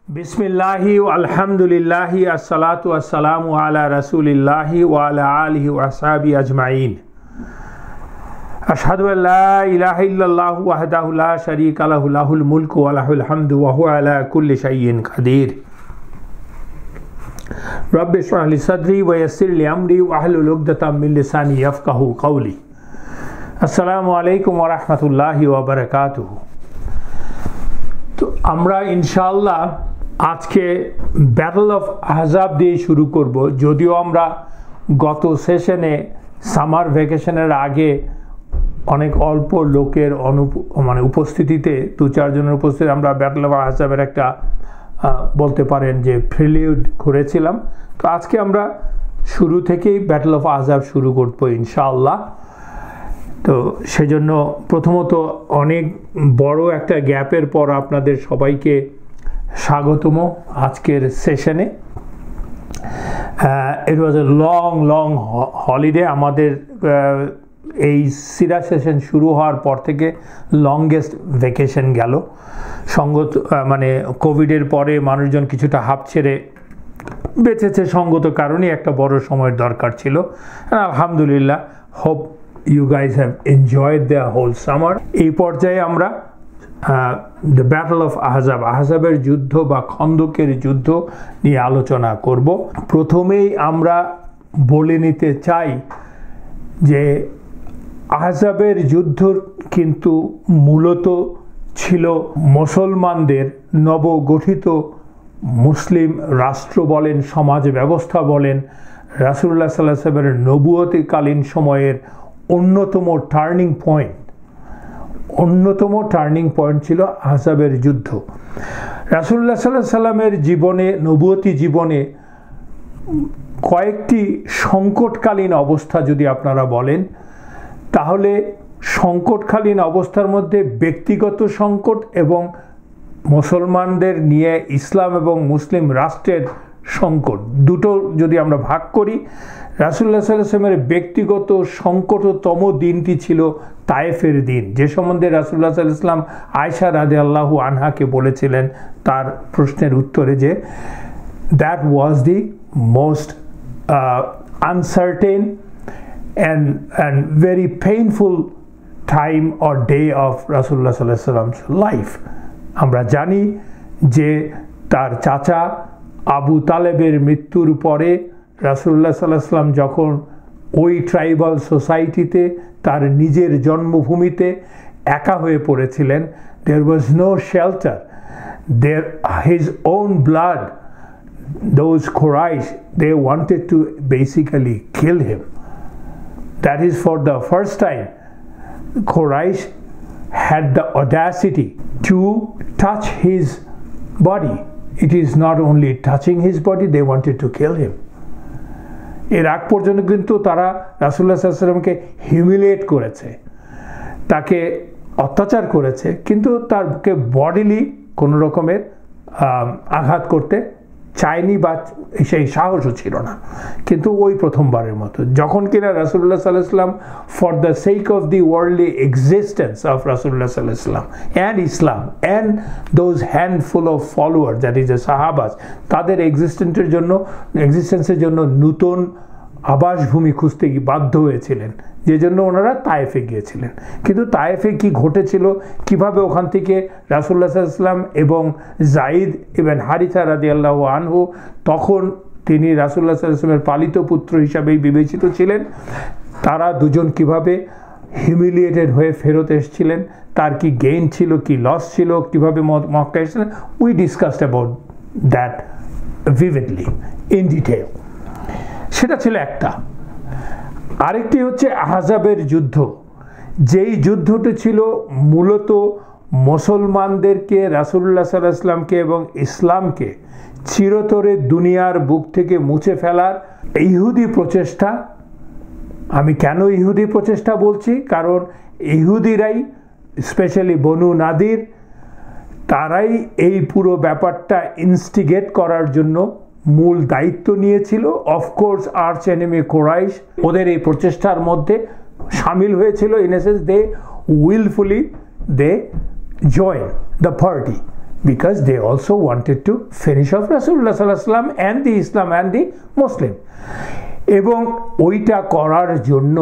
बिस्मिल्लाहि अल्हम्दुलिल्लाहि अस्सलातु वस्सलामु अला रसूलिल्लाहि व अला आलिहि व अस्हाबिहि अजमाइन। अशहदु अल्ला इलाहा इल्लल्लाहु वहदहु ला शरीका लहु लहुल मुल्कु व लहुल हम्दु व हुवा अला कुल्लि शैइन क़दीर। रब्बि इश्रह लि सदरी व यस्सिर लि अमरी वहलुल उक़दतम मिन लिसानी यफ़क़हू क़ौली। अस्सलामु अलैकुम व रहमतुल्लाहि व बरकातुहू। तो আমরা ইনশাআল্লাহ আজকে ব্যাটল অফ আহজাব দিয়ে শুরু করব। যদিও আমরা গত সেশনে সামার ভ্যাকেশনের আগে অনেক অল্প লোকের উপস্থিতিতে দু চারজনের উপস্থিতি আমরা ব্যাটল অফ আহজাবের একটা বলতে পারেন যে প্রিলিউড করেছিলাম। তো আজকে আমরা শুরু থেকেই ব্যাটল অফ আহজাব শুরু করব ইনশাআল্লাহ। তো সেজন্য প্রথমত অনেক বড় একটা গ্যাপের পর আপনাদের সবাইকে স্বাগতম আজকের সেশনে। ইট ওয়াজ এ লং হলিডে। আমাদের এই সিরা সেশন শুরু হওয়ার পর থেকে লংগেস্ট ভ্যাকেশন গেল। সঙ্গত কোভিডের পরে মানুষজন কিছুটা হাঁপ ছেড়ে বেঁচেছে, সঙ্গত কারণেই একটা বড় সময়ের দরকার ছিল। আলহামদুলিল্লাহ, hope you guys have enjoyed the whole summer. এই পর্যায়ে আমরা the battle of ahzab, আহজাবের যুদ্ধ বা খন্দকের যুদ্ধ নিয়ে আলোচনা করব। প্রথমেই আমরা বলে নিতে চাই যে আহজাবের যুদ্ধ কিন্তু মূলত ছিল মুসলমানদের নবগঠিত মুসলিম রাষ্ট্র বলেন, সমাজ ব্যবস্থা বলেন, রাসূলুল্লাহ সাল্লাল্লাহু আলাইহি ওয়াসাল্লামের নবুয়তিকালীন সময়ের অন্যতম টার্নিং পয়েন্ট ছিল আহজাবের যুদ্ধ। রাসূলুল্লাহ সাল্লাল্লাহু আলাইহি ওয়াসাল্লামের জীবনে, নবুয়তি জীবনে কয়েকটি সংকটকালীন অবস্থা যদি আপনারা বলেন, তাহলে সংকটকালীন অবস্থার মধ্যে ব্যক্তিগত সংকট এবং মুসলমানদের নিয়ে ইসলাম এবং মুসলিম রাষ্ট্রের সংকট, দুটো যদি আমরা ভাগ করি, রাসূলুল্লাহ সাল্লাল্লাহু আলাইহি ওয়াসাল্লামের ব্যক্তিগত সংকটতম দিনটি ছিল তায়েফের দিন, যে সম্বন্ধে রাসূলুল্লাহ সাল্লাল্লাহু আলাইহি ওয়াসাল্লাম আয়েশা রাদিয়াল্লাহু আনহাকে বলেছিলেন তার প্রশ্নের উত্তরে যে that was the most uncertain and very painful time or day of রাসূলুল্লাহ সাল্লাল্লাহু আলাইহি ওয়াসাল্লাম's life। আমরা জানি যে তার চাচা আবু তালেবের মৃত্যুর পরে রাসূলুল্লাহ সাল্লাল্লাহু আলাইহি ওয়াসাল্লাম যখন ওই ট্রাইবাল সোসাইটিতে তার নিজের জন্মভূমিতে একা হয়ে পড়েছিলেন, there was no shelter, his own blood, those Quraysh, they wanted to basically kill him. That is for the first time Quraysh had the audacity to touch his body. It is not only touching his body, they wanted to kill him. এর আগ পর্যন্ত কিন্তু তারা রাসূলুল্লাহ সাল্লাল্লাহু আলাইহি ওয়াসাল্লামকে humiliate করেছে, তাকে অত্যাচার করেছে, কিন্তু তাকে বডিলি কোনো রকমের আঘাত করতে চায়নি বা সেই সাহসও ছিল না। কিন্তু ওই প্রথমবারের মতো যখন কিনা রাসূলুল্লাহ সাল্লাল্লাহু আলাইহি ওয়াসাল্লাম for the sake of the worldly existence of রাসূলুল্লাহ সাল্লাল্লাহু আলাইহি ওয়াসাল্লাম and Islam and those handful of follower, that is the সাহাবাস, তাদের এক্সিস্টেন্সের জন্য নতুন আবাসভূমি খুঁজতে বাধ্য হয়েছিলেন, যে জন্য ওনারা তায়েফে গিয়েছিলেন। কিন্তু তায়েফে কি ঘটেছিল, কিভাবে ওখান থেকে রাসূলুল্লাহ সাল্লাল্লাহু আলাইহি ওয়াসাল্লাম এবং যায়েদ ইবনে হারিসা রাদিয়াল্লাহু আনহু, তখন তিনি রাসূলুল্লাহ সাল্লাল্লাহু আলাইহি ওয়াসাল্লামের পালিত পুত্র হিসাবেই বিবেচিত ছিলেন, তারা দুজন কিভাবে হিউমিলিয়েটেড হয়ে ফেরত এসেছিলেন, তার কি গেইন ছিল, কি লস ছিল, কিভাবে মক্কা এসেছিলেন, we discussed about that vividly in detail. সেটা ছিল একটা। আরেকটি হচ্ছে আহজাবের যুদ্ধ, যেই যুদ্ধটি ছিল মূলত মুসলমানদেরকে, রাসূলুল্লাহ সাল্লাল্লাহু আলাইহি ওয়াসাল্লামকে এবং ইসলামকে চিরতরে দুনিয়ার বুক থেকে মুছে ফেলার ইহুদি প্রচেষ্টা। আমি কেন ইহুদি প্রচেষ্টা বলছি, কারণ ইহুদিরাই, স্পেশালি বনু নাদির, তারাই এই পুরো ব্যাপারটা ইনস্টিগেট করার জন্য মূল দায়িত্ব নিয়েছিল। অফকোর্স আর্চ এনিমি কুরাইশ ওদের এই প্রচেষ্টার মধ্যে সামিল হয়েছিল। In a sense they willfully they join the party, because they also wanted to finish off Rasulullah sallallahu alaihi wasallam and the Islam and the Muslim. এবং ওইটা করার জন্য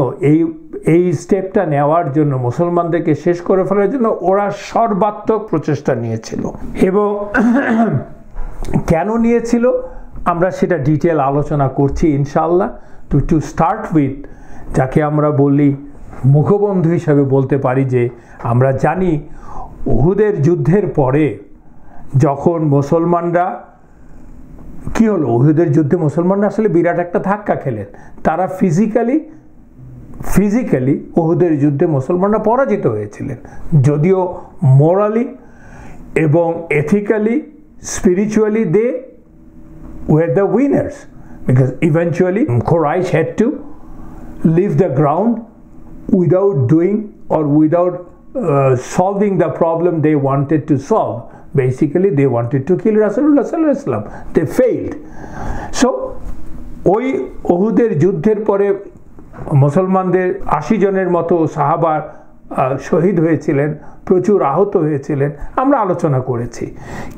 এই স্টেপটা নেওয়ার জন্য মুসলমানদেরকে শেষ করে ফেলার জন্য ওরা সর্বাত্মক প্রচেষ্টা নিয়েছিল। এবং কেন নিয়েছিল আমরা সেটা ডিটেল আলোচনা করছি ইনশাআল্লাহ। টু স্টার্ট উইথ, যাকে আমরা বলি মুখবন্ধু হিসাবে বলতে পারি, যে আমরা জানি উহুদের যুদ্ধের পরে যখন মুসলমানরা কি হলো, উহুদের যুদ্ধে মুসলমানরা আসলে বিরাট একটা ধাক্কা খেলেন। তারা ফিজিক্যালি উহুদের যুদ্ধে মুসলমানরা পরাজিত হয়েছিলেন, যদিও মোরালি এবং ethically spiritually they were the winners, because eventually Quraysh had to leave the ground without doing or without solving the problem they wanted to solve. Basically they wanted to kill Rasulullah sallallahu alaihi wasallam. They failed. So ওই উহুদের যুদ্ধের পরে মুসলমানদের 80 জনের মতো সাহাবা শহীদ হয়েছিলেন, প্রচুর আহত হয়েছিলেন, আমরা আলোচনা করেছি।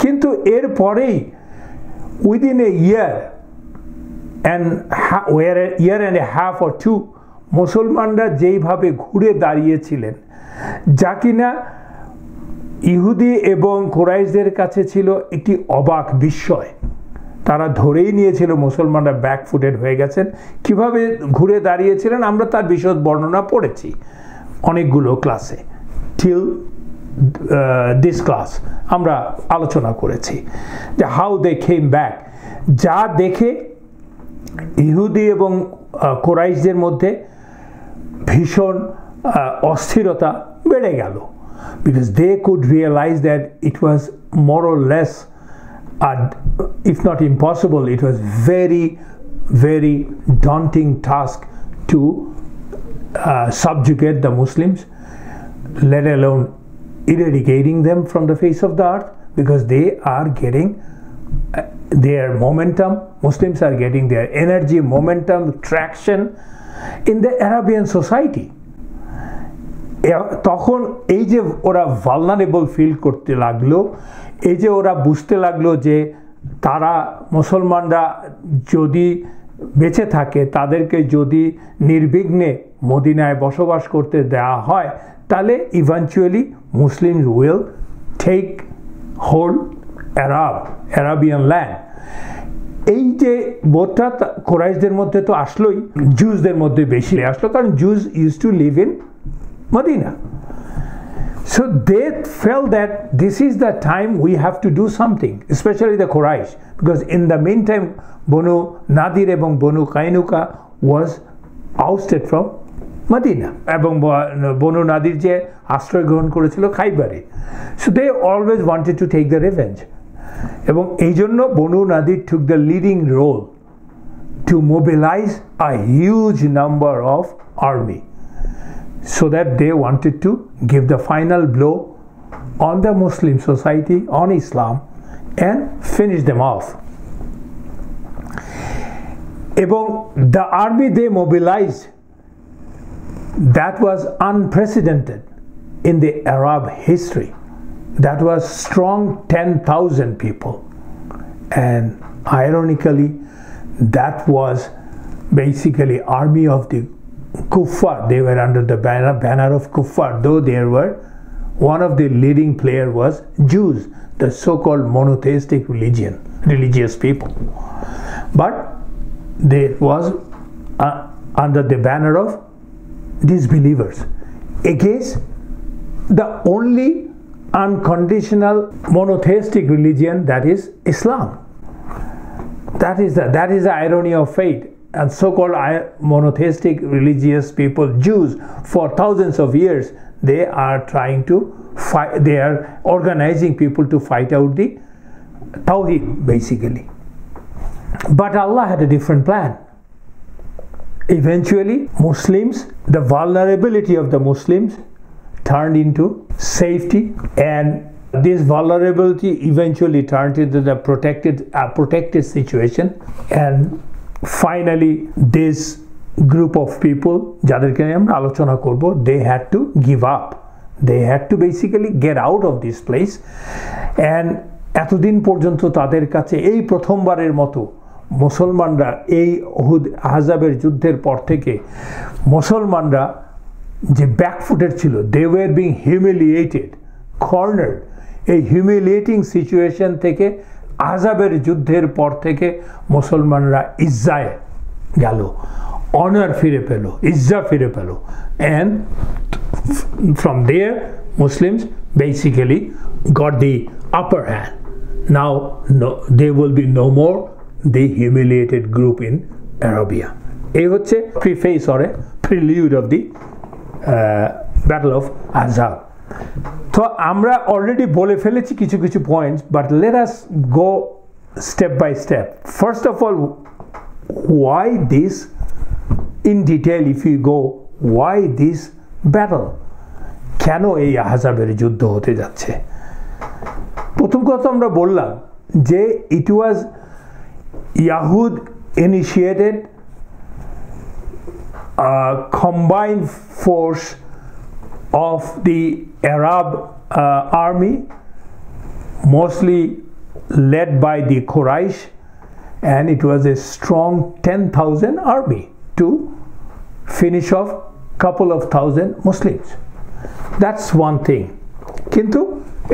কিন্তু এর পরেই within a year and a half or two মুসলমানরা যেইভাবে ঘুরে দাঁড়িয়েছিলেন, যা কিনা ইহুদি এবং কুরাইশদের কাছে ছিল একটি অবাক বিস্ময়। তারা ধরেই নিয়েছিল মুসলমানরা ব্যাকফুটেড হয়ে গেছেন। কিভাবে ঘুরে দাঁড়িয়েছিলেন আমরা তার বিশদ বর্ণনা পড়েছি অনেকগুলো ক্লাসে, টিল দিস ক্লাস আমরা আলোচনা করেছি যে হাউ দে কেম ব্যাক। যা দেখে ইহুদি এবং কুরাইশদের মধ্যে ভীষণ অস্থিরতা বেড়ে গেল, because they could realize that it was more or less, if not impossible, it was very daunting task to subjugate the Muslims, let alone eradicating them from the face of the earth, because they are getting their momentum, Muslims are getting their energy, momentum, traction in the Arabian society. তখন এই যে ওরা vulnerable feel করতে লাগলো, এই যে ওরা বুঝতে লাগলো যে তারা মুসলমানরা যদি বেঁচে থাকে, তাদেরকে যদি নির্বিঘ্নে মদিনায় বসবাস করতে দেওয়া হয়, তাহলে eventually Muslims will take hold Arabian land. এই যে বোধটা কুরাইশদের মধ্যে তো আসলোই, জুসদের মধ্যে বেশি আসলো, কারণ juice use to live in Medina. So they felt that this is the time we have to do something, especially the Quraysh, because in the meantime Banu Nadir এবং Banu Qainuqa was ousted from Medina, এবং Banu Nadir যে আশ্রয় গ্রহণ করেছিল খাইবারে। So they always wanted to take the revenge, এবং এই জন্য Banu Nadir took the leading role to mobilize a huge number of army, so that they wanted to give the final blow on the Muslim society, on Islam, and finish them off. এবং the army they mobilized, that was unprecedented in the Arab history. That was strong 10,000 people, and ironically that was basically army of the Kuffar. They were under the banner of Kuffar, though there were one of the leading player was Jews, the so-called monotheistic religious people, but they was under the banner of disbelievers against the only unconditional monotheistic religion, that is Islam. That is the irony of fate. And so-called monotheistic religious people, Jews, for thousands of years, they are trying to fight, they are organizing people to fight out the Tawheed, basically. But Allah had a different plan. Eventually, Muslims, the vulnerability of the Muslims turned into safety, and this vulnerability eventually turned into the protected situation, and finally this group of people যাদেরকে আমরা আলোচনা করব, they had to give up, they had to basically get out of this place, and এতদিন পর্যন্ত তাদের কাছে এই প্রথমবারের মতো মুসলমানরা এই উহুদ আহজাবের যুদ্ধের পর থেকে মুসলমানরা যে ব্যাকফুটেড ছিল, দে ওয়ার বিং হিউমিলিয়েটেড, কর্নার্ড। এই হিউমিলিয়েটিং সিচুয়েশন থেকে আহজাবের যুদ্ধের পর থেকে মুসলমানরা ইজ্জায় গেল, অনার ফিরে পেল, ইজ্জা ফিরে পেল, and from there Muslims basically got the upper hand. Now they will be no more the humiliated group in Arabia. এই হচ্ছে preface or a prelude of the Battle of Ahzab. তো আমরা অলরেডি বলে ফেলেছি কিছু কিছু points, but let us go step by step. First of all, why this in detail, if you go, why this battle? কেন এই আহজাবের যুদ্ধ হতে যাচ্ছে? প্রথম কথা আমরা বললাম যে it was Yahud initiated a combined force of the Arab army, mostly led by the Quraysh, and it was a strong 10,000 army to finish off couple of thousand Muslims. That's one thing. কিন্তু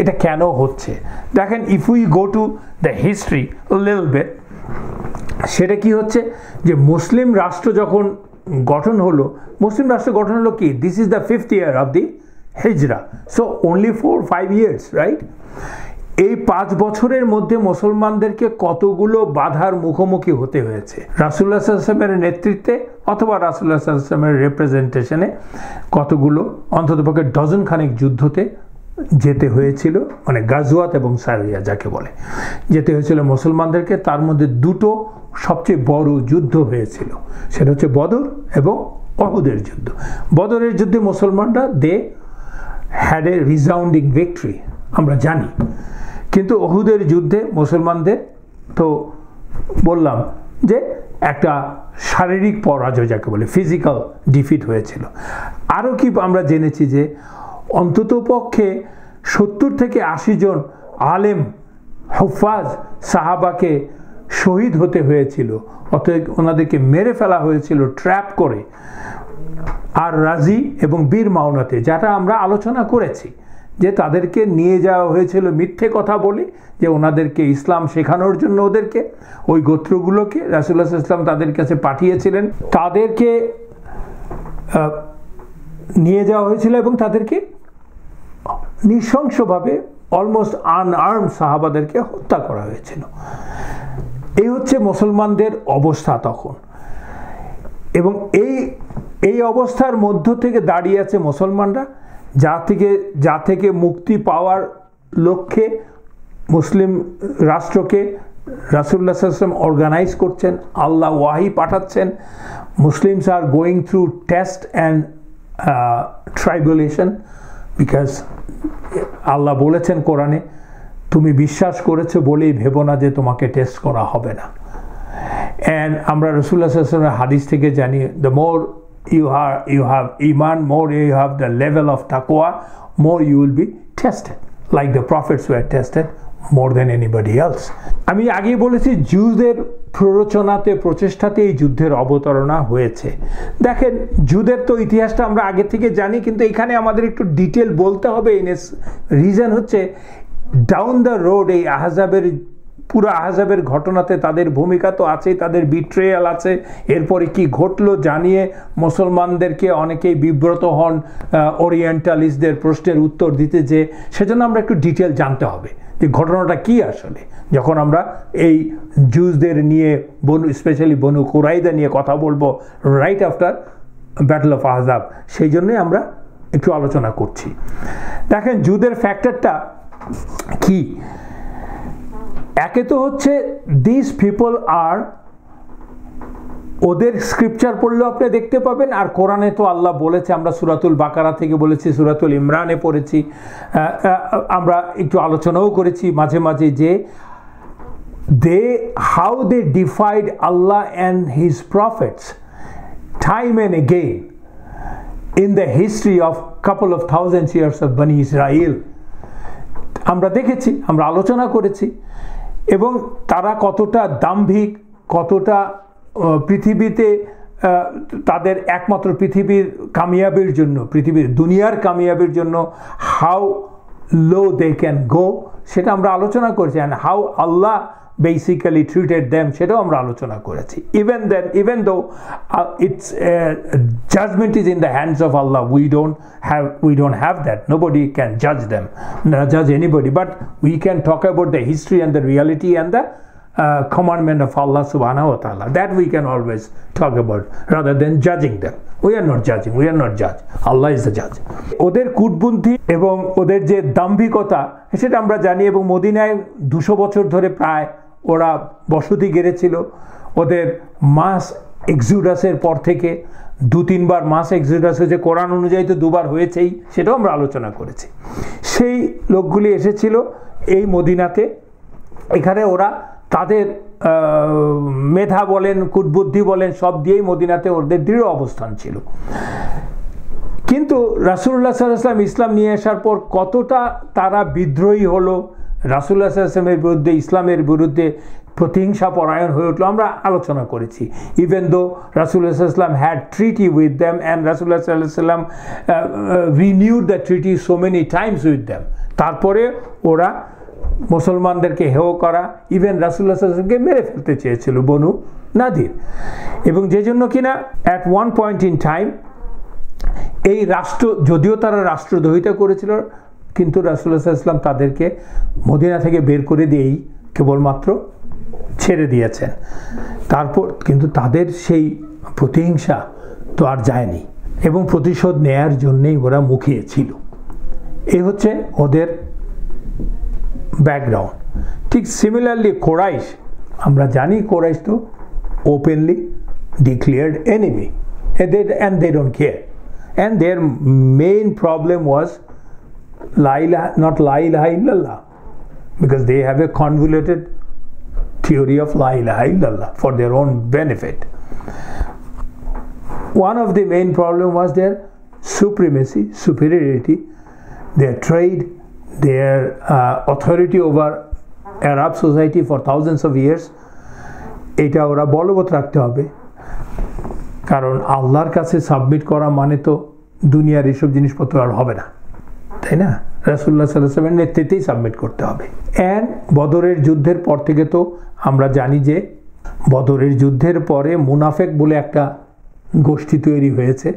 এটা কেন হচ্ছে দেখেন, if we go to the history a little bit, সেটা কি হচ্ছে যে মুসলিম রাষ্ট্র যখন গঠন হলো, মুসলিম রাষ্ট্র গঠন হলো কি, this is the 5th year of the হিজরা, সো অনলি 4-5 years, রাইট? এই 5 বছরের মধ্যে মুসলমানদেরকে কতগুলো বাধার মুখোমুখি হতে হয়েছে রাসূলুল্লাহ সাল্লাল্লাহু আলাইহি ওয়াসাল্লামের নেতৃত্বে অথবা রাসূলুল্লাহ সাল্লাল্লাহু আলাইহি ওয়াসাল্লামের রিপ্রেজেন্টেশনে কতগুলো অন্ততপক্ষে ডজন খানেক যুদ্ধতে যেতে হয়েছিল, মানে গাজওয়াত এবং সারিয়া যাকে বলে, যেতে হয়েছিল মুসলমানদেরকে। তার মধ্যে দুটো সবচেয়ে বড় যুদ্ধ হয়েছিল, সেটা হচ্ছে বদর এবং উহুদের যুদ্ধ। বদরের যুদ্ধে মুসলমানরা দে হ্যাড এ রিজাউন্ডিং ভিক্টরি, আমরা জানি, কিন্তু উহুদের যুদ্ধে মুসলমানদের তো বললাম যে একটা শারীরিক পরাজয় যাকে বলে, ফিজিক্যাল ডিফিট হয়েছিল। আরও কি আমরা জেনেছি যে অন্ততপক্ষে 70 থেকে 80 জন আলেম হুফাজ সাহাবাকে শহীদ হতে হয়েছিল, অতএব ওনাদেরকে মেরে ফেলা হয়েছিল ট্র্যাপ করে। আর রাজি এবং বীর মাউনাতে, যেটা আমরা আলোচনা করেছি, যে তাদেরকে নিয়ে যাওয়া হয়েছিল মিথ্যে কথা বলে, যে ওনাদেরকে ইসলাম শেখানোর জন্য ওদেরকে ওই গোত্রগুলোকে রাসূলুল্লাহ সাল্লাল্লাহু আলাইহি ওয়াসাল্লাম তাদের কাছে পাঠিয়েছিলেন, তাদেরকে নিয়ে যাওয়া হয়েছিল এবং তাদেরকে নৃশংসভাবে অলমোস্ট আনআর্মড সাহাবাদেরকে হত্যা করা হয়েছিল। এই হচ্ছে মুসলমানদের অবস্থা তখন, এবং এই অবস্থার মধ্য থেকে দাঁড়িয়ে আছে মুসলমানরা, যা থেকে মুক্তি পাওয়ার লক্ষ্যে মুসলিম রাষ্ট্রকে রাসূলুল্লাহ সাল্লাল্লাহু আলাইহি ওয়াসাল্লাম অর্গানাইজ করছেন, আল্লাহ ওয়াহি পাঠাচ্ছেন। Muslims are going through test and tribulation, because আল্লাহ বলেছেন কোরআনে, তুমি বিশ্বাস করেছো বলেই ভেবো না যে তোমাকে টেস্ট করা হবে না। অ্যান্ড আমরা রাসূলুল্লাহ সাল্লাল্লাহু আলাইহি ওয়াসাল্লামের হাদিস থেকে জানি, the more you have iman, more you have the level of taqwa, more you will be tested, like the prophets were tested more than anybody else. আমি আগেই বলেছি, জুদের প্ররোচনাতে প্রচেষ্টাতে এই যুদ্ধের অবতারণা হয়েছে। দেখেন, যুদ্ধের তো ইতিহাসটা আমরা আগে থেকে জানি, কিন্তু এখানে আমাদের একটু ডিটেল বলতে হবে। রিজন হচ্ছে ডাউন দ্য রোড এই পুরো আহজাবের ঘটনাতে তাদের ভূমিকা তো আছেই, তাদের বিট্রেয়াল আছে, এরপরে কি ঘটলো জানিয়ে মুসলমানদেরকে অনেকেই বিব্রত হন ওরিয়েন্টালিস্টদের প্রশ্নের উত্তর দিতে, যে সেজন্য আমরা একটু ডিটেল জানতে হবে যে ঘটনাটা কি আসলে। যখন আমরা এই জুজদের নিয়ে স্পেশালি বনু কুরাইদা নিয়ে কথা বলবো right after battle of Ahzab, সেই জন্যই আমরা একটু আলোচনা করছি। দেখেন, জুদের ফ্যাক্টরটা কি, একে তো হচ্ছে দিস পিপল আর, ওদের স্ক্রিপচার পড়লেও আপনি দেখতে পাবেন, আর কোরআনে তো আল্লাহ বলেছে, আমরা সূরাতুল বাকারা থেকে বলেছি, সূরাতুল ইমরানে পড়েছি, আমরা একটু আলোচনাও করেছি মাঝে মাঝে, যে how they defied Allah and his prophets time and again in the history of couple of thousand years of Bani Israel. আমরা দেখেছি, আমরা আলোচনা করেছি, এবং তারা কতটা দাম্ভিক, কতটা পৃথিবীতে তাদের একমাত্র পৃথিবীর কামিয়াবির জন্য, পৃথিবীর দুনিয়ার কামিয়াবির জন্য how low they can go, সেটা আমরা আলোচনা করেছি। And how Allah basically treated them, সেটাও আমরা আলোচনা করেছি। even though its judgment is in the hands of Allah, we don't have that. Nobody can judge them, judge anybody, but we can talk about the history and the reality and the commandment of Allah subhanahu wa ta'ala. That we can always talk about rather than judging them. We are not judging, we are not judge. Allah is the judge. ওদের কূটবুদ্ধি এবং ওদের যে দাম্ভিকতা সেটা আমরা জানি, এবং মদিনায় 200 বছর ধরে প্রায় ওরা বসতি গেড়েছিল। ওদের মাস এক্সুডাসের পর থেকে 2-3 বার মাস এক্সুডাস হয়েছে, কোরআন অনুযায়ী তো 2 বার হয়েছেই, সেটাও আমরা আলোচনা করেছি। সেই লোকগুলি এসেছিল এই মদিনাতে, এখানে ওরা তাদের মেধা বলেন, কূটবুদ্ধি বলেন, সব দিয়েই মদিনাতে ওদের দৃঢ় অবস্থান ছিল। কিন্তু রাসূলুল্লাহ সাল্লাল্লাহু আলাইহি ওয়াসাল্লাম ইসলাম নিয়ে আসার পর কতটা তারা বিদ্রোহী হলো, রাসূলুল্লাহ সাল্লাল্লাহু আলাইহি ওয়াসাল্লামের বিরুদ্ধে, ইসলামের বিরুদ্ধে প্রতিহিংসা পরায়ণ হয়ে উঠলো, আমরা আলোচনা করেছি। ইভেন দো রাসূলুল্লাহ সাল্লাল্লাহু আলাইহি ওয়াসাল্লাম had treaty with them, and রাসূলুল্লাহ সাল্লাল্লাহু আলাইহি ওয়াসাল্লাম renewed the treaty so many times with them. তারপরে ওরা মুসলমানদেরকে হেয় করা, ইভেন রাসূলুল্লাহ সাল্লাল্লাহু আলাইহি ওয়াসাল্লামকে মেরে ফেলতে চেয়েছিল বনু নাদির। এবং যে জন্য কিনা at one point in time এই রাষ্ট্র, যদিও তারা রাষ্ট্রদ্রোহিতা করেছিল, কিন্তু রাসূলুল্লাহ সাল্লাল্লাহু আলাইহি ওয়াসাল্লাম তাদেরকে মদিনা থেকে বের করে দিয়েই কেবলমাত্র ছেড়ে দিয়েছেন। তারপর কিন্তু তাদের সেই প্রতিহিংসা তো আর যায়নি, এবং প্রতিশোধ নেয়ার জন্যেই ওরা মুখিয়ে ছিল। এই হচ্ছে ওদের ব্যাকগ্রাউন্ড। ঠিক সিমিলারলি কোরাইশ, আমরা জানি কোরাইশ তো openly declared enemy, and they don't care, and their main problem was not la ilaha illallah, because they have a convoluted theory of la ilaha illallah for their own benefit. One of the main problem was their supremacy, superiority, their trade, their authority over Arab society for thousands of years. এটা ওরা বলবৎ রাখতে হবে, কারণ আল্লাহর কাছে submit করা মানে তো দুনিয়ার এসব জিনিসপত্র আর হবে না, তাই না? রাসূলুল্লাহ সাল্লাল্লাহু আলাইহি ওয়াসাল্লামের নেতৃত্বেই সাবমিট করতে হবে। অ্যান্ড বদরের যুদ্ধের পর থেকে তো আমরা জানি যে বদরের যুদ্ধের পরে মুনাফেক বলে একটা গোষ্ঠী তৈরি হয়েছে,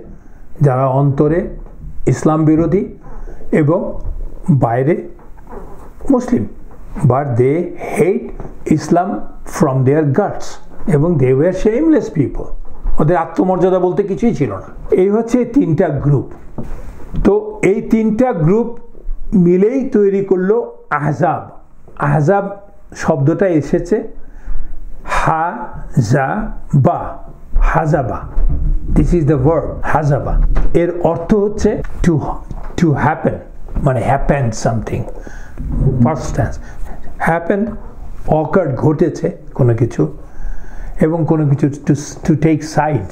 যারা অন্তরে ইসলাম বিরোধী এবং বাইরে মুসলিম, but they hate Islam from their guts, এবং দে ওয়ার শেমলেস পিপল। ওদের আত্মমর্যাদা বলতে কিছুই ছিল না। এই হচ্ছে 3টা গ্রুপ। তো এই 3টা গ্রুপ মিলেই তৈরি করলো আহজাব। আহজাব শব্দটা এসেছে হাজাবা, হাজাবা, দিস ইজ দ্য ভার্ব হাজাবা। এর অর্থ হচ্ছে টু হ্যাপেন, মানে happen something, first tense happen, occurred, ঘটেছে কোনো কিছু, এবং কোনো কিছু to take side,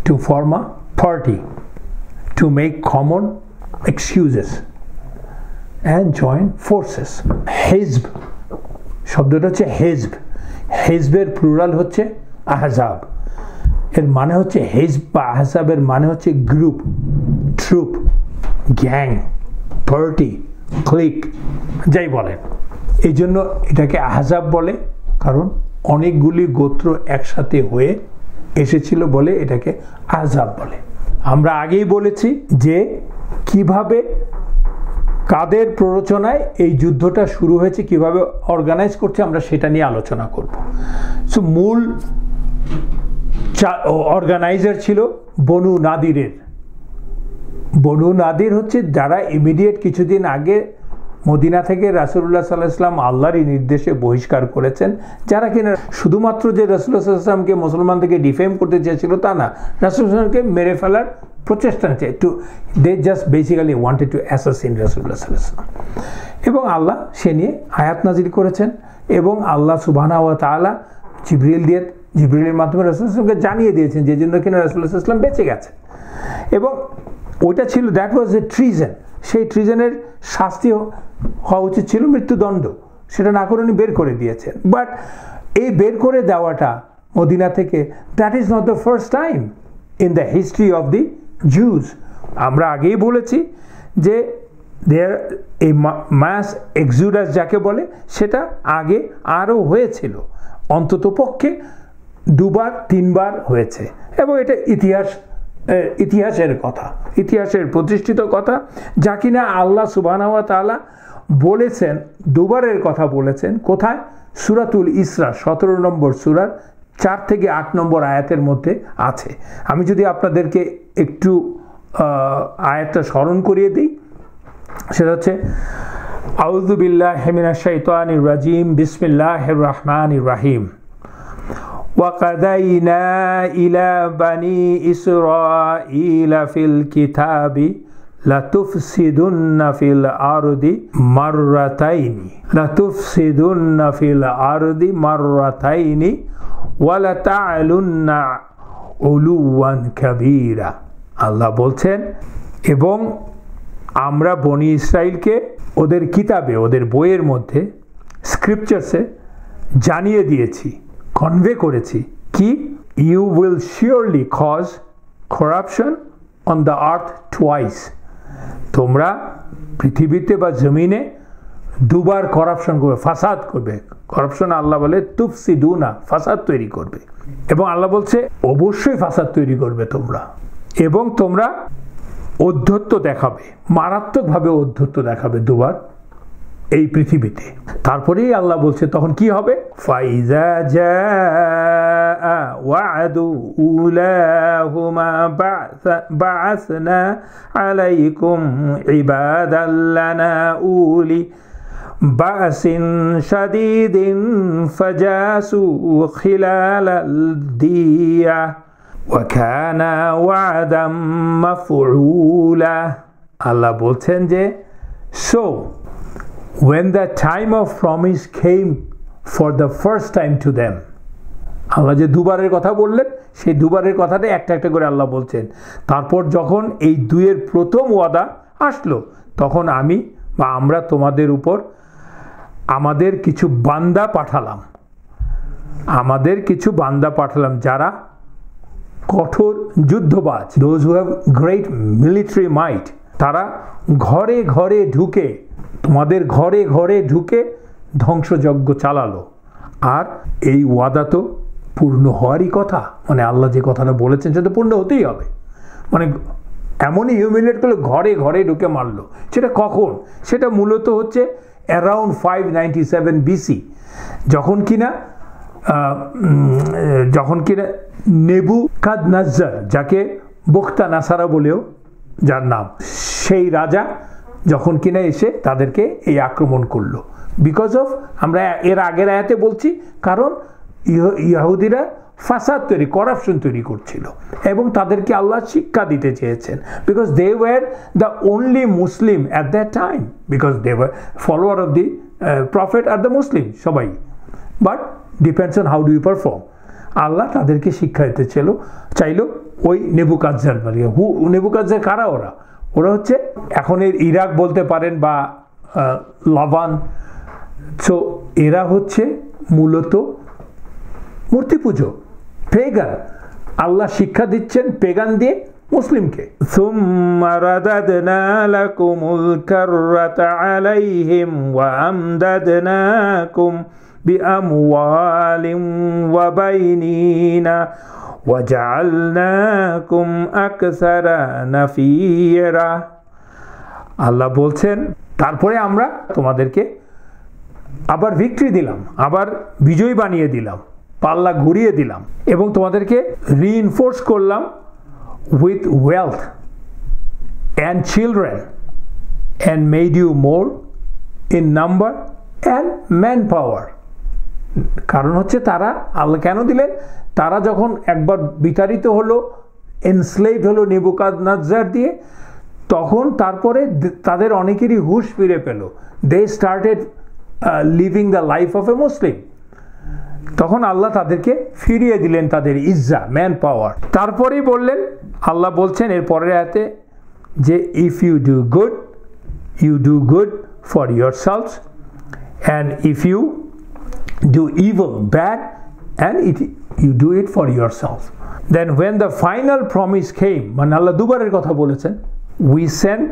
to form a party, to make common excuses and join forces. হিজব শব্দটা হচ্ছে হিজব, হিজবের প্লুরাল হচ্ছে আহজাব। এর মানে হচ্ছে হিজব বা আহজাবের মানে হচ্ছে group, troop, gang, party, clique, যাই বলেন। এই জন্য এটাকে আহজাব বলে, কারণ অনেকগুলি গোত্র একসাথে হয়ে এসেছিল বলে এটাকে আহজাব বলে। আমরা আগেই বলেছি যে কিভাবে, কাদের প্ররোচনায় এই যুদ্ধটা শুরু হয়েছে, কিভাবে অর্গানাইজ করছে, আমরা সেটা নিয়ে আলোচনা করব। সো মূল অর্গানাইজার ছিল বনু নাদিরের। বনু নাদির হচ্ছে যারা ইমিডিয়েট কিছুদিন আগে মদিনা থেকে রাসূলুল্লাহ সাল্লাল্লাহু আলাইহি ওয়াসাল্লাম আল্লাহরই নির্দেশে বহিষ্কার করেছেন, যারা কিনা শুধুমাত্র যে রাসূলুল্লাহ সাল্লাল্লাহু আলাইহি ওয়াসাল্লামকে মুসলমান থেকে ডিফেম করতে চেয়েছিল তা না, রাসূলুল্লাহকে মেরে ফেলার প্রচেষ্টা নিচ্ছে। They just basically wanted to assassinate রাসূলুল্লাহ সাল্লাল্লাহু আলাইহি ওয়াসাল্লাম। এবং আল্লাহ সে নিয়ে আয়াত নাজিল করেছেন, এবং আল্লাহ সুবহানাহু ওয়া তাআলা জিবরিলের মাধ্যমে রাসূলুল্লাহ সাল্লাল্লাহু আলাইহি ওয়াসাল্লামকে জানিয়ে দিয়েছেন, যে জন্য কিনা রাসূলুল্লাহ সাল্লাল্লাহু আলাইহি ওয়াসাল্লাম বেঁচে গেছেন। এবং ওইটা ছিল, দ্যাট ওয়াজ এ ট্রিজন। সেই ট্রিজনের শাস্তি হওয়া উচিত ছিল মৃত্যুদণ্ড, সেটা না করে উনি বের করে দিয়েছেন। বাট এই বের করে দেওয়াটা মদিনা থেকে, that is not the first time in the history of the Jews. আমরা আগেই বলেছি যে এই মাস এক্সুডাস যাকে বলে সেটা আগে আরও হয়েছিল, অন্তত পক্ষে 2 বার 3 বার হয়েছে, এবং এটা ইতিহাসের কথা, ইতিহাসের প্রতিষ্ঠিত কথা, যা কিনা আল্লাহ সুবহানাহু ওয়া তাআলা বলেছেন, 2 বারের কথা বলেছেন। কোথায়? সূরাতুল ইসরা 17 নম্বর সূরার 4 থেকে 8 নম্বর আয়াতের মধ্যে আছে। আমি যদি আপনাদেরকে একটু আয়াতটা স্মরণ করিয়ে দিই, সেটা হচ্ছে আউযু বিল্লাহি মিনাশ শাইতানির রাজিম, বিসমিল্লাহির রহমানির রহিম। وَقَضَيْنَا إِلَى بَنِي إِسْرَائِيلَ فِي الْكِتَابِ لَتُفْسِدُنَّ فِي الْأَرْضِ مَرَّتَيْنِ وَلَتَعْلُنَّ عُلُوًّا كَبِيرًا। আল্লাহ বলছেন, এবং আমরা বনি ইসরাইলকে ওদের কিতাবে, ওদের বইয়ের মধ্যে, স্ক্রিপচার্সে জানিয়ে দিয়েছি, কনভে করেছি কি, you will surely cause corruption on the earth twice. তোমরা পৃথিবীতে বা জমিনে 2 বার করাপশন করবে, ফাসাদ করবে। করাপশন আল্লাহ বলে তুফসিদুনা, ফাসাদ তৈরি করবে। এবং আল্লাহ বলছে অবশ্যই ফাসাদ তৈরি করবে তোমরা, এবং তোমরা অধ্যত্ব দেখাবে, মারাত্মকভাবে অধ্যত্ব দেখাবে 2 বার এই পৃথিবীতে। তারপরেই আল্লাহ বলছে তখন কি হবে, ফাইজা জাআ ওয়া'দু উলাহুমা বা'আসনা আলাইকুম ইবাদাল লানা উলি বা'সিন শাদীদিন ফাজাসু খিলালাল দিয়া ওয়া কানা ওয়া'দাম মাফউলা। আল্লাহ বলছেন যে so when the time of promise came for the first time to them, আল্লাহ যে 2 বারের কথা বললেন, সেই 2 বারের কথাটা একটা একটা করে আল্লাহ বলছেন। তারপর যখন এই 2-এর প্রথম ওয়াদা আসলো, তখন আমি বা আমরা তোমাদের উপর আমাদের কিছু বান্দা পাঠালাম, যারা কঠোর যুদ্ধবাজ, those who have great military might, তারা ঘরে ঘরে ঢুকে, তোমাদের ঘরে ঘরে ঢুকে ধ্বংসযজ্ঞ চালালো। আর এই ওয়াদা তো পূর্ণ হওয়ারই কথা, মানে আল্লাহ যে কথাটা বলেছেন সেটা পূর্ণ হতেই হবে। মানে এমনই হিউমিলেট করলো, ঘরে ঘরে ঢুকে মারলো। সেটা কখন? সেটা মূলত হচ্ছে অ্যারাউন্ড 597 BC, যখন কিনা নেবুকাদনেজ্জার, যাকে বখতা নাসারা বলেও যার নাম, সেই রাজা যখন কিনা এসে তাদেরকে এই আক্রমণ করলো। বিকজ অফ, আমরা এর আগের আয়াতে বলছি, কারণ ইহুদিরা ফাসাদ তৈরি, করাপশন তৈরি করছিল, এবং তাদেরকে আল্লাহ শিক্ষা দিতে চেয়েছেন। Because they were the only Muslim at that time, because they were follower of the prophet আর দ্য মুসলিম সবাই। But depends on how do you perform. আল্লাহ তাদেরকে শিক্ষা দিতে চাইলো ওই নেবুকাদনেজার। নেবুকাদনেজার কারা? ওরা হচ্ছে এখনের ইরাক বলতে পারেন বা লাবান। সো এরা হচ্ছে মূলত মূর্তি পুজো, পেগান। আল্লাহ শিক্ষা দিচ্ছেন পেগান দিয়ে মুসলিমকে। সুম্মা রাদাদনা লাকুমুল কাররাতা আলাইহিম ওয়া আমদাদনাকুম বিআমওয়ালিন ওয়া বাইনিনা ওয়াজআলনাকুম আকসারা নাফীরা। আল্লাহ বলছেন তারপরে আমরা তোমাদেরকে আবার ভিক্টরি দিলাম, আবার বিজয়ী বানিয়ে দিলাম, পাল্লা ঘুরিয়ে দিলাম, এবং তোমাদেরকে রিইনফোর্স করলাম with wealth and children and made you more in number and man power. কারণ হচ্ছে তারা, আল্লাহ কেন দিলেন? তারা যখন একবার বিতাড়িত হলো, এনস্লেভড হলো নেবুকাদনেজার দিয়ে, তখন তারপরে তাদের অনেকেরই হুঁশ ফিরে পেল। They started living the life of a Muslim. তখন আল্লাহ তাদেরকে ফিরিয়ে দিলেন তাদের ইজ্জা, ম্যান পাওয়ার। তারপরেই বললেন, আল্লাহ বলছেন এর পরের আয়াতে যে if you do good for yourselves, and if you do evil, bad, and you do it for yourself. Then when the final promise came, মানে আল্লাহ দুবারের কথা বলেছেন, we sent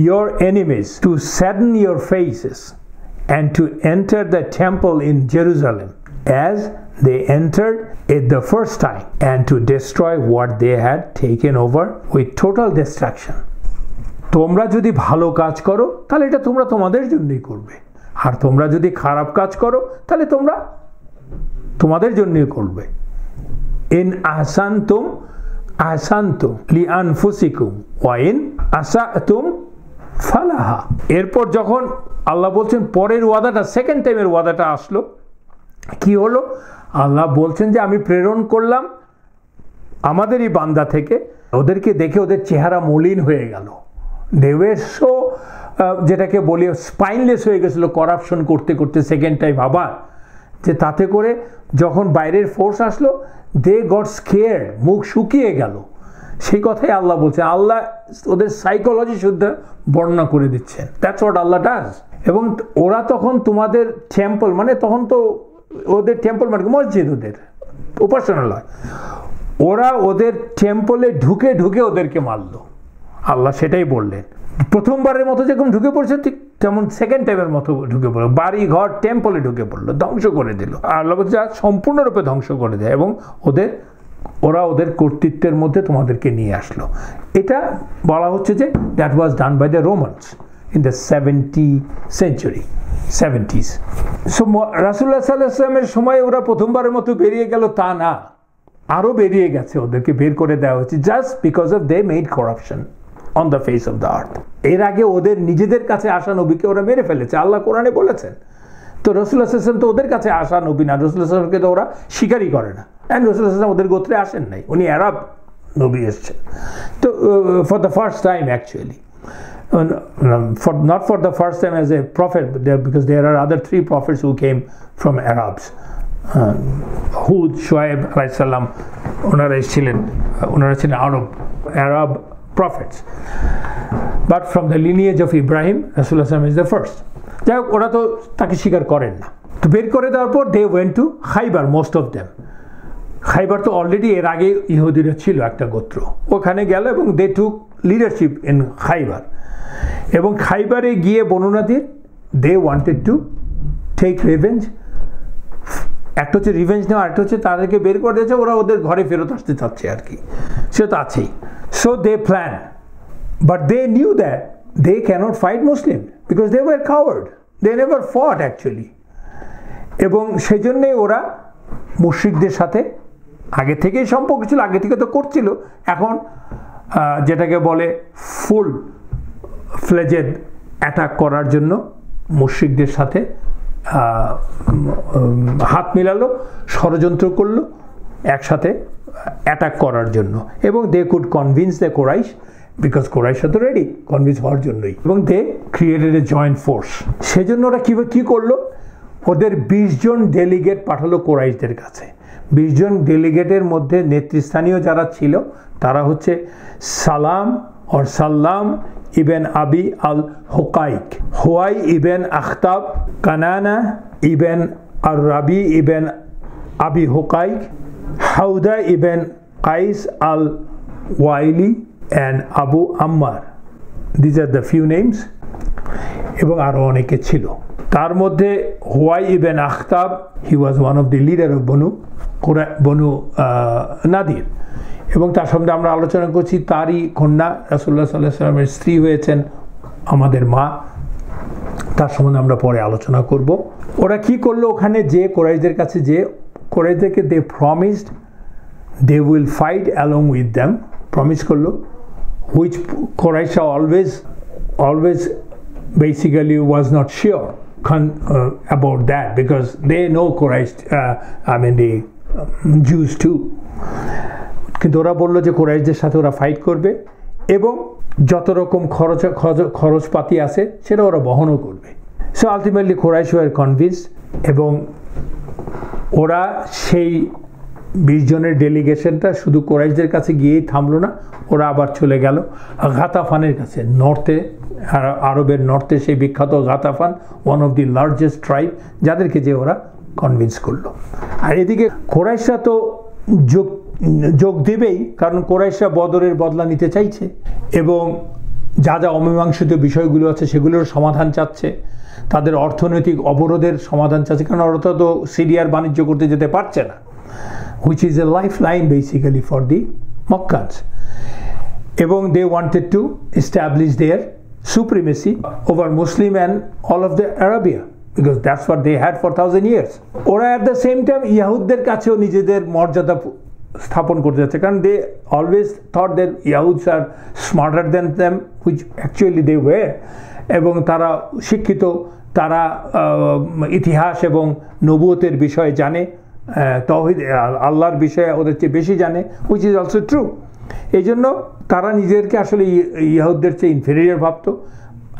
your enemies to sadden your faces and to enter the temple in Jerusalem as they entered it the first time, and to destroy what they had taken over with total destruction. তোমরা যদি ভালো কাজ করো তাহলে এটা তোমরা তোমাদের জন্যই করবে, আর তোমরা যদি খারাপ কাজ করো তাহলে তোমরা তোমাদের জন্যই করবে। ইন আহসানতুম আহসানতুম লিআনফুসিকুম ওয়া ইন আসাতুম ফালাহা। এরপর যখন আল্লাহ বলছেন পরের ওয়াদাটা, সেকেন্ড টাইমের ওয়াদাটা আসলো, কি হলো? আল্লাহ বলছেন যে আমি প্রেরণ করলাম আমাদেরই বান্দা থেকে, ওদেরকে দেখে ওদের চেহারা মলিন হয়ে গেল। দে ওয়্যার সো, যেটাকে বলি স্পাইনলেস হয়ে গেছিলো করাপশন করতে করতে সেকেন্ড টাইম আবার, যে তাতে করে যখন বাইরের ফোর্স আসলো দে গট স্কেয়ার্ড, মুখ শুকিয়ে গেল। সেই কথাই আল্লাহ বলছেন, আল্লাহ ওদের সাইকোলজি শুদ্ধ বর্ণনা করে দিচ্ছেন। That's what Allah does. এবং ওরা তখন তোমাদের টেম্পল, মানে তখন তো ওদের টেম্পল মানে মসজিদ, ওদের উপাসনালয়, ওরা ওদের টেম্পলে ঢুকে ঢুকে ওদেরকে মারলো। আল্লাহ সেটাই বললেন, প্রথমবারের মতো যেরকম ঢুকে পড়ছে ঠিক তেমন সেকেন্ড টাইমের মতো ঢুকে পড়লো, বাড়ি ঘর টেম্পলে ঢুকে পড়লো, ধ্বংস করে দিল। আল্লাহ যা সম্পূর্ণরূপে ধ্বংস করে দেয়, এবং ওরা ওদের কর্তৃত্বের মধ্যে তোমাদেরকে নিয়ে আসলো। এটা বলা হচ্ছে যে that was done by the Romans in the 70th century, 70s। So রাসূলুল্লাহ সাল্লাল্লাহু আলাইহি ওয়াসাল্লামের সময় ওরা প্রথমবারের মতো বেরিয়ে গেল তা না, আরও বেরিয়ে গেছে, ওদেরকে বের করে দেওয়া হচ্ছে just because of they made corruption on the face of the earth. এর আগে ওদের নিজেদের কাছে আসা নবীকে ওরা মেরে ফেলেছে, আল্লাহ কোরআনে বলেছেন। তো রাসূলুল্লাহ সাল্লাল্লাহু আলাইহি ওয়াসাল্লাম তো ওদের কাছে আসা নবী না, রাসূলুল্লাহ সাল্লাল্লাহু আলাইহি ওয়াসাল্লামকে তো ওরা স্বীকারই করে না, অ্যান্ড রাসূলুল্লাহ সাল্লাল্লাহু আলাইহি ওয়াসাল্লাম ওদের গোত্রে আসেন নাই, উনি আরব নবী এসেছেন। তো for the first time actually, not for the first time as a prophet, but because there are other 3 prophets who came from Arabs. Hud, Shuaib alayhi salam, ওনারা ছিলেন Arab prophets, but from the lineage of Ibrahim, Rasulullah is the first. যাই হোক, ওরা তো তাকে স্বীকার করেন না। তো বের করে দেওয়ার পর they went to Khaybar, most of them. খাইবার তো অলরেডি এর আগে ইহুদিরা ছিল একটা গোত্র, ওখানে গেল এবং দে টুক লিডারশিপ ইন খাইবার। এবং খাইবারে গিয়ে বর্ণনাদের they wanted to take revenge. একটা হচ্ছে রিভেঞ্জ নেওয়া, আরেকটা হচ্ছে তাদেরকে বের করে দিয়েছে, ওরা ওদের ঘরে ফেরত আসতে চাচ্ছে আর কি, সে তো আছেই। So they plan, but they knew that they cannot fight Muslim because they were coward, they never fought actually. এবং সেই জন্যেই ওরা মুশরিকদের সাথে আগে থেকেই সম্পর্ক ছিল, আগে থেকে তো করছিল, এখন যেটাকে বলে ফুল ফ্লেজেড অ্যাটাক করার জন্য মুশরিকদের সাথে হাত মিলালো, ষড়যন্ত্র করলো একসাথে অ্যাটাক করার জন্য। এবং they could convince the Quraysh, বিকজ কোরাইশ তো রেডি কনভিন্স হওয়ার জন্যই, এবং they created a joint force. সেজন্য ওরা কী করলো, ওদের 20 জন ডেলিগেট পাঠালো কোরাইশদের কাছে। 20 জন ডেলিগেটের মধ্যে নেতৃস্থানীয় যারা ছিল তারা হচ্ছে সাল্লাম ইবেন আবি আল হুকাইক, হুয়াই ইবেন আখতাব, কানানা ইবেন আর রাবি ইবেন আবি হুকাইক, হাউদা ইবেন কাইস আল ওয়াইলি অ্যান্ড আবু আম্মার। These are the few names. এবং আরও অনেকে ছিল। তার মধ্যে হুয়াই ইবেন আখতাব, he was one of the leader of বনু নাদির, এবং তার সঙ্গে আমরা আলোচনা করছি তারই কন্যা রাসূলুল্লাহ সাল্লাল্লাহু আলাইহি ওয়াসাল্লামের স্ত্রী হয়েছেন আমাদের মা, তার সম্বন্ধে আমরা পরে আলোচনা করব। ওরা কি করলো, ওখানে যে কোরাইশদের কাছে যে কোরাইশদেরকে they promised they will fight along with them, promise করলো, হুইচ কোরাইশ always basically was not sure about that because they know Quraysh, the Jews too. কিন্তু ওরা বললো যে কোরাইশদের সাথে ওরা ফাইট করবে এবং যত রকম খরচপাতি আছে সেটা ওরা বহনও করবে। So ultimately Quraysh were convinced, এবং ওরা সেই 20 জনের ডেলিগেশনটা শুধু কোরাইশদের কাছে গিয়েই থামলো না, ওরা আবার চলে গেল গাতাফানের কাছে, নর্থে আরবের নর্থে সেই বিখ্যাত গাতাফান, one of the largest tribe, যাদেরকে যে ওরা কনভিন্স করলো। আর এদিকে কোরাইশরা তো যোগ দেবেই, কারণ কোরাইশরা বদরের বদলা নিতে চাইছে এবং যা যা অমীমাংসিত বিষয়গুলো আছে সেগুলোর সমাধান চাচ্ছে, তাদের অর্থনৈতিক অবরোধের সমাধান চাচ্ছে, কারণ ওরা তো সিরিয়ার বাণিজ্য করতে যেতে পারছে না, which is a lifeline basically for the Makkans. এবং they wanted to establish their supremacy over Muslim and all of the Arabia, because that's what they had for 1000 years. ওরা at the same time ইয়াহুদদের কাছেও নিজেদের মর্যাদা স্থাপন করতে যাচ্ছে, কারণ they always thought that Yahuds are smarter than them, which actually they were, এবং তারা শিক্ষিত, তারা ইতিহাস এবং নবুয়তের বিষয়ে জানে, তাওহীদ আল্লাহর বিষয়ে ওদের চেয়ে বেশি জানে, which is also true. এই জন্য তারা নিজেদেরকে আসলে ইয়াহুদদের চেয়ে ইনফেরিয়ার ভাবত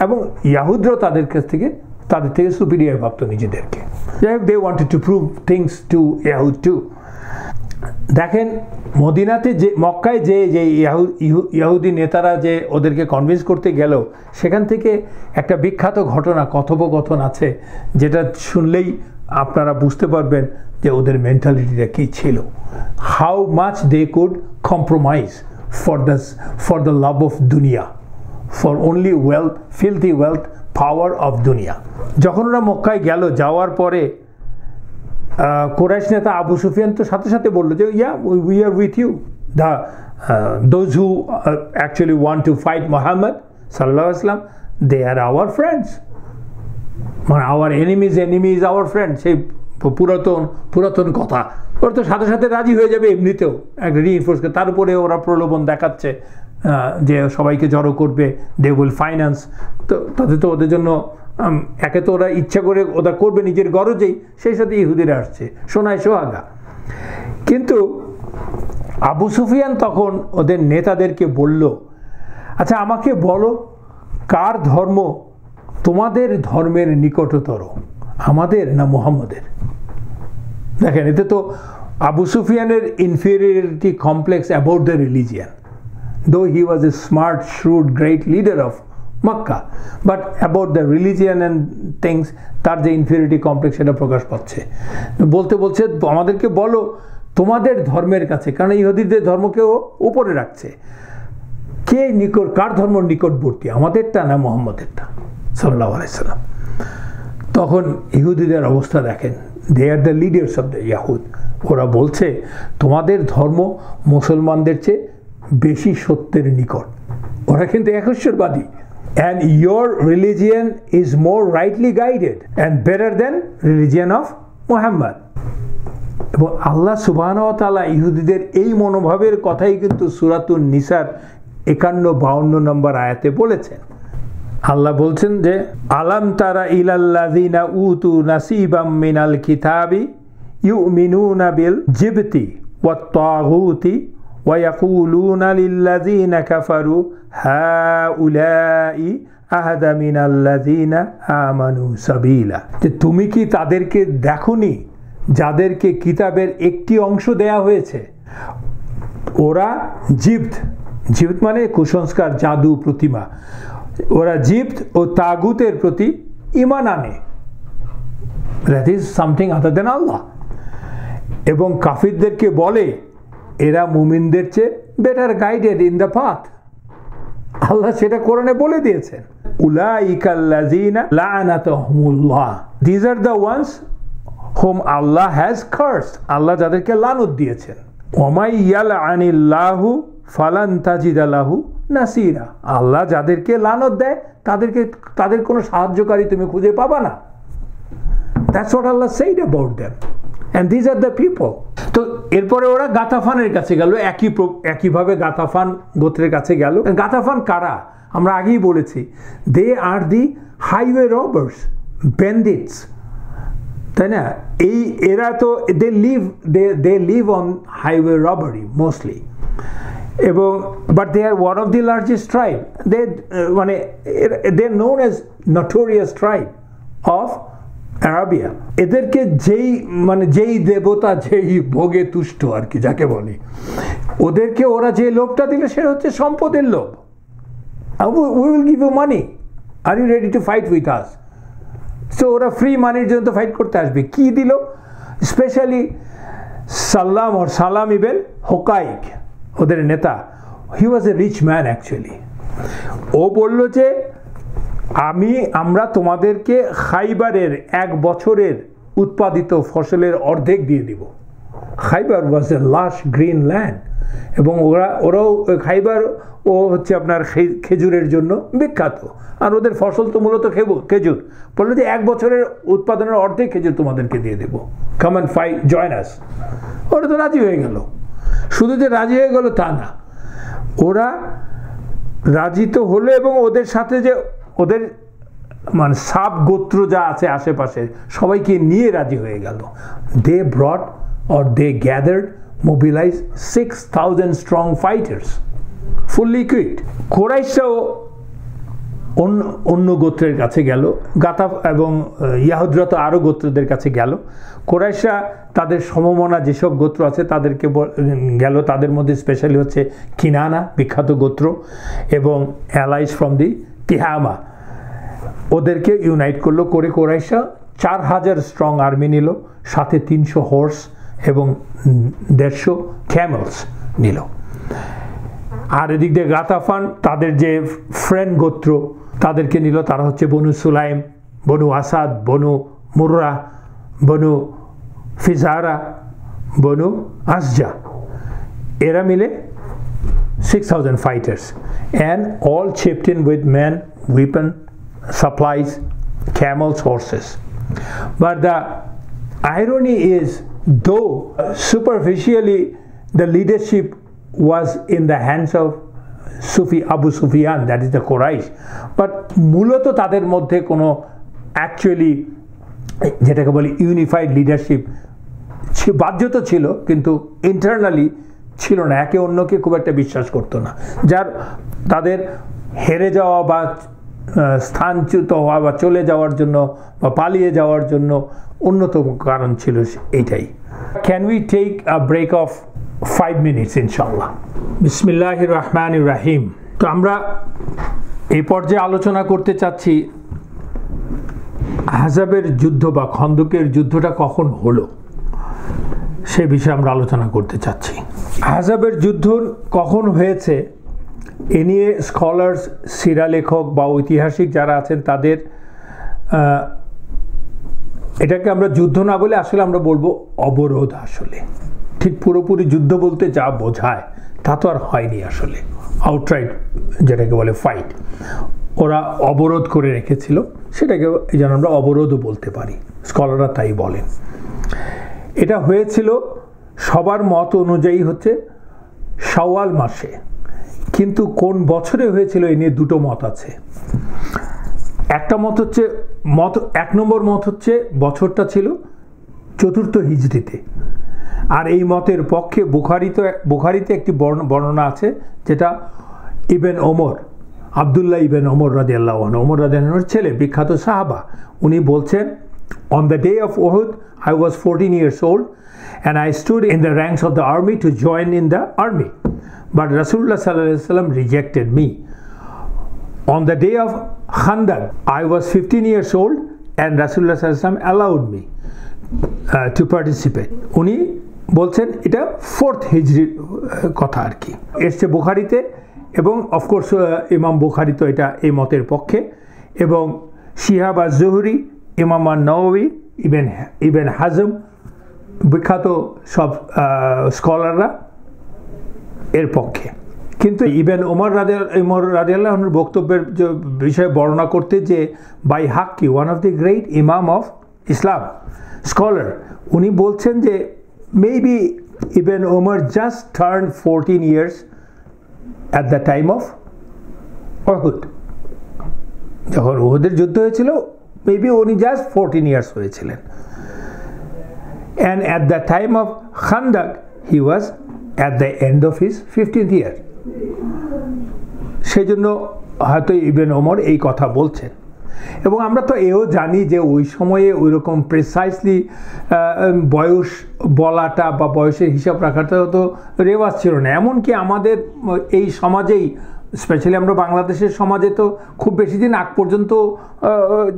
এবং ইয়াহুদরাও তাদের থেকে সুপিরিয়ার ভাবত নিজেদেরকে। যাই হোক, they wanted to prove things to ইয়াহুদ টু। দেখেন মদিনাতে যে মক্কায় যে ইয়াহুদি নেতারা যে ওদেরকে কনভিন্স করতে গেল, সেখান থেকে একটা বিখ্যাত ঘটনা, কথোপকথন আছে, যেটা শুনলেই আপনারা বুঝতে পারবেন যে ওদের মেন্টালিটিটা কী ছিল। How much they could compromise for the love of দুনিয়া, for only wealth, filthy wealth, power of দুনিয়া। যখন ওরা মক্কায় গেল, যাওয়ার পরে কোরাইশ নেতা আবু সুফিয়ান তো সাথে সাথে বললো যে we are with you, those who actually want to fight Muhammad সাল্লাল্লাহু আলাইহি ওয়াসাল্লাম, দে আর আওয়ার ফ্রেন্ডস, মানে our enemy is our friend. সেই পুরাতন কথা, ওরা তো সাথে সাথে রাজি হয়ে যাবে এমনিতেও, একটা রিইনফোর্স করে। তার উপরে ওরা প্রলোভন দেখাচ্ছে যে সবাইকে জড়ো করবে, দে উইল ফাইন্যান্স। তো তাতে তো ওদের জন্য একে তো ওরা ইচ্ছা করে ওরা করবে নিজের গরজেই, সেই সাথে ইহুদিরা আসছে সোনায় সোহাগা। কিন্তু আবু সুফিয়ান তখন ওদের নেতাদেরকে বলল, আচ্ছা আমাকে বলো, কার ধর্ম তোমাদের ধর্মের নিকটতর, আমাদের না মুহাম্মদের? দেখেন, এতে তো আবু সুফিয়ানের inferiority complex about the religion, though he was a smart, shrewd, great leader of Mecca, but about the religion and things তার যে ইনফেরিয়রিটি কমপ্লেক্স সেটা প্রকাশ পাচ্ছে। বলছে আমাদেরকে বলো তোমাদের ধর্মের কাছে, কারণ ইহুদিদের ধর্মকেও উপরে রাখছে, কার ধর্ম নিকটবর্তী, আমাদেরটা না মুহাম্মদেরটা সাল্লাল্লাহু আলাইহি সাল্লাম। তখন ইহুদিদের অবস্থা দেখেন, they are the leaders of the ইয়াহুদ। ওরা বলছে তোমাদের ধর্ম মুসলমানদের চেয়ে বেশি সত্যের নিকট, ওরা কিন্তু একশ্বরবাদী। And your religion is more rightly guided and better than religion of Muhammad. এবং আল্লাহ সুবহানাহু ওয়া তাআলা ইহুদিদের এই মনোভাবের কথাই কিন্তু সূরাতুন নিসার 51-52 নম্বর আয়াতে বলেছেন। আল্লাহ বলছেন যে আলাম তারা ইলাল্লাযিনা উতু নাসিবাম মিনাল কিতাবি ইউমিনুনা বিল জিবতি ওয়াত তাগুতি ওয়া ইয়াকুলুনা লিল্লাযিনা কাফারু হাউলাই আহাদা মিনাল্লাযিনা আমানু সাবিলা। যে তুমি কি তাদেরকে দেখোনি যাদেরকে কিতাবের একটি অংশ দেয়া হয়েছে, ওরা জিবত মানে কুসংস্কার, জাদু, প্রতিমা, ওরা জিবত ও তাগুতের প্রতি ঈমান আনে, that is something other than Allah, এবং কাফিরদেরকে বলে এরা মুমিনদের চেয়ে better guided in the path. আল্লাহ সেটা কোরআনে বলে দিয়েছেন, উলাইকাল্লাযিনা লাআনাতুহুমুল্লাহ, this are the ones whom Allah has cursed, আল্লাহ যাদেরকে লানত দিয়েছেন। ওমাই ইয়ালআনিল্লাহু ফালান তাজিদা লাহু নাসিরা, আল্লাহ যাদেরকে লানত দেয় তাদের কোনো সাহায্যকারী তুমি খুঁজে পাবা না। That's what Allah said about them, and these are the people. তো এরপরে ওরা গাতাফানের কাছে গেল, একইভাবে গাতাফান গোত্রের কাছে গেল। গাতাফান কারা আমরা আগেই বলেছি, দে আর দি হাইওয়ে রবার্স, ব্যান্ডিটস, তাই না? এরা তো they live on highway robbery mostly, এবং but they are one of the largest tribe, মানে they known as notorious tribe of Arabia. এদেরকে যেই দেবতা যেই ভোগে তুষ্ট আর কি যাকে বলি, ওদেরকে ওরা যে লোভটা দিলে সেটা হচ্ছে সম্পদের লোভ। We will give you money, are you ready to fight with us? So ওরা ফ্রি মানির জন্য তো ফাইট করতে আসবে। কি দিল? স্পেশালি সালাম ইবেন হোকাইক, ওদের নেতা, হি was a rich man actually. ও বলল যে আমরা তোমাদেরকে খাইবারের 1 বছরের উৎপাদিত ফসলের অর্ধেক দিয়ে দিব। খাইবার ওয়াজ এ লাশ গ্রিন ল্যান্ড, এবং ওরাও খাইবার ও হচ্ছে আপনার খেজুরের জন্য বিখ্যাত, আর ওদের ফসল তো মূলত খেজুর। বললো যে 1 বছরের উৎপাদনের অর্ধেক খেজুর তোমাদেরকে দিয়ে দেবো, কাম অ্যান্ড ফাইট, জয়েন আস। ওরা তো রাজি হয়ে গেল। শুধু যে রাজি হয়ে গেল তা না, ওরা রাজি তো হলো, এবং ওদের সাথে যে ওদের মানে সাব গোত্র যা আছে আশেপাশে সবাইকে নিয়ে রাজি হয়ে গেল। দে ব্রট or they gathered, mobilized 6,000 strong fighters, fully equipped. কোরাইশরাও অন্য গোত্রের কাছে গেল, গাতাফ এবং ইয়াহুদরা তো আরও গোত্রদের কাছে গেল। কোরাইশরা তাদের সমমনা যেসব গোত্র আছে তাদেরকে গেল, তাদের মধ্যে স্পেশালি হচ্ছে কিনানা, বিখ্যাত গোত্র, এবং অ্যালাইজ ফ্রম দি তিহামা, ওদেরকে ইউনাইট করলো। করে কোরাইশরা 4,000 স্ট্রং আর্মি নিল, সাথে 300 হর্স এবং 150 ক্যামেলস নিল। আর এদিক দিয়ে গাতাফান তাদের যে ফ্রেন্ড গোত্র তাদেরকে নিল, তারা হচ্ছে বনু সুলাইম, বনু আসাদ, বনু মুররা, বনু ফিজারা, বনু আসজা, এরা মিলে 6,000 fighters, and all chipped in with men, weapon, supplies, camels, horses. But the irony is, though superficially the leadership was in the hands of Abu Sufyan, that is the Quraysh, but মূলত তাদের মধ্যে কোনো actually যেটাকে বলি unified leadership বাহ্যত ছিল, কিন্তু internally ছিল না, একে অন্যকে খুব একটা বিশ্বাস করতো না। যার তাদের হেরে যাওয়া বা স্থানচ্যুত হওয়া বা চলে যাওয়ার জন্য বা পালিয়ে যাওয়ার জন্য অন্যতম কারণ ছিল এইটাই। Can we take a break of 5 minutes ইনশাআল্লাহ? বিসমিল্লাহির রহমানির রহিম। তো আমরা এই পর্যায়ে আলোচনা করতে চাচ্ছি আহজাবের যুদ্ধ বা খন্দকের যুদ্ধটা কখন হলো সে বিষয়ে আমরা আলোচনা করতে চাচ্ছি। আহজাবের যুদ্ধ কখন হয়েছে এ নিয়ে স্কলার্স, সিরা লেখক বা ঐতিহাসিক যারা আছেন তাদের এটাকে আমরা যুদ্ধ না বলে আসলে আমরা বলবো অবরোধ। আসলে ঠিক পুরোপুরি যুদ্ধ বলতে যা বোঝায় তা তো আর হয়নি আসলে, আউটরাইট যেটাকে বলে ফাইট, ওরা অবরোধ করে রেখেছিল, সেটাকে এই জন্য আমরা অবরোধও বলতে পারি, স্কলাররা তাই বলেন। এটা হয়েছিল সবার মত অনুযায়ী হচ্ছে শাওয়াল মাসে, কিন্তু কোন বছরে হয়েছিল এ নিয়ে দুটো মত আছে। একটা মত হচ্ছে 1 নম্বর মত হচ্ছে বছরটা ছিল 4th হিজরিতে, আর এই মতের পক্ষে বুখারিতে একটি বর্ণনা আছে যেটা ইবেন ওমর, আবদুল্লাহ ইবেন ওমর রাদিয়াল্লাহু আনহু, ওমর রাদিয়াল্লাহু আনহুর ছেলে, বিখ্যাত সাহাবা, উনি বলছেন, on the day of Uhud I was 14 years old and I stood in the ranks of the army to join in the army, but Rasulullah sallallahu alaihi wasallam rejected me. On the day of Khandaq I was 15 years old and Rasulullah sallallahu alaihi wasallam allowed me to participate. উনি বলছেন এটা 4th হিজরির কথা আর কি, এসছে বুখারিতে, এবং of course ইমাম বুখারি তো এটা এই মতের পক্ষে, এবং শিহাব আজ-জুহরি, ইমাম আন-নাওয়াবি, ইবেন হাজম, বিখ্যাত সব স্কলাররা এর পক্ষে। কিন্তু ইবেন ওমর রাদিয়াল্লাহু আনহুর বক্তব্যের বিষয়ে বর্ণনা করতে যে বাইহাক্কি, ওয়ান অফ দি গ্রেট ইমাম অফ ইসলাম স্কলার, উনি বলছেন যে maybe ibn Omar just turn 14 years at the time of Uhud, যখন উহুদের যুদ্ধ হয়েছিল মেবি উনি জাস্ট 14 years হয়েছিলেন, and at the time of Khandaq he was at the end of his 15th year. সেই জন্য হয়তো ইবেন ওমর এই কথা বলছেন। এবং আমরা তো এও জানি যে ওই সময়ে ওই রকম প্রিসাইসলি বয়স বলাটা বা বয়সের হিসাব রাখাটা তো রেওয়াজ ছিল না, এমনকি আমাদের এই সমাজেই স্পেশালি আমরা বাংলাদেশের সমাজে তো খুব বেশি দিন আগ পর্যন্ত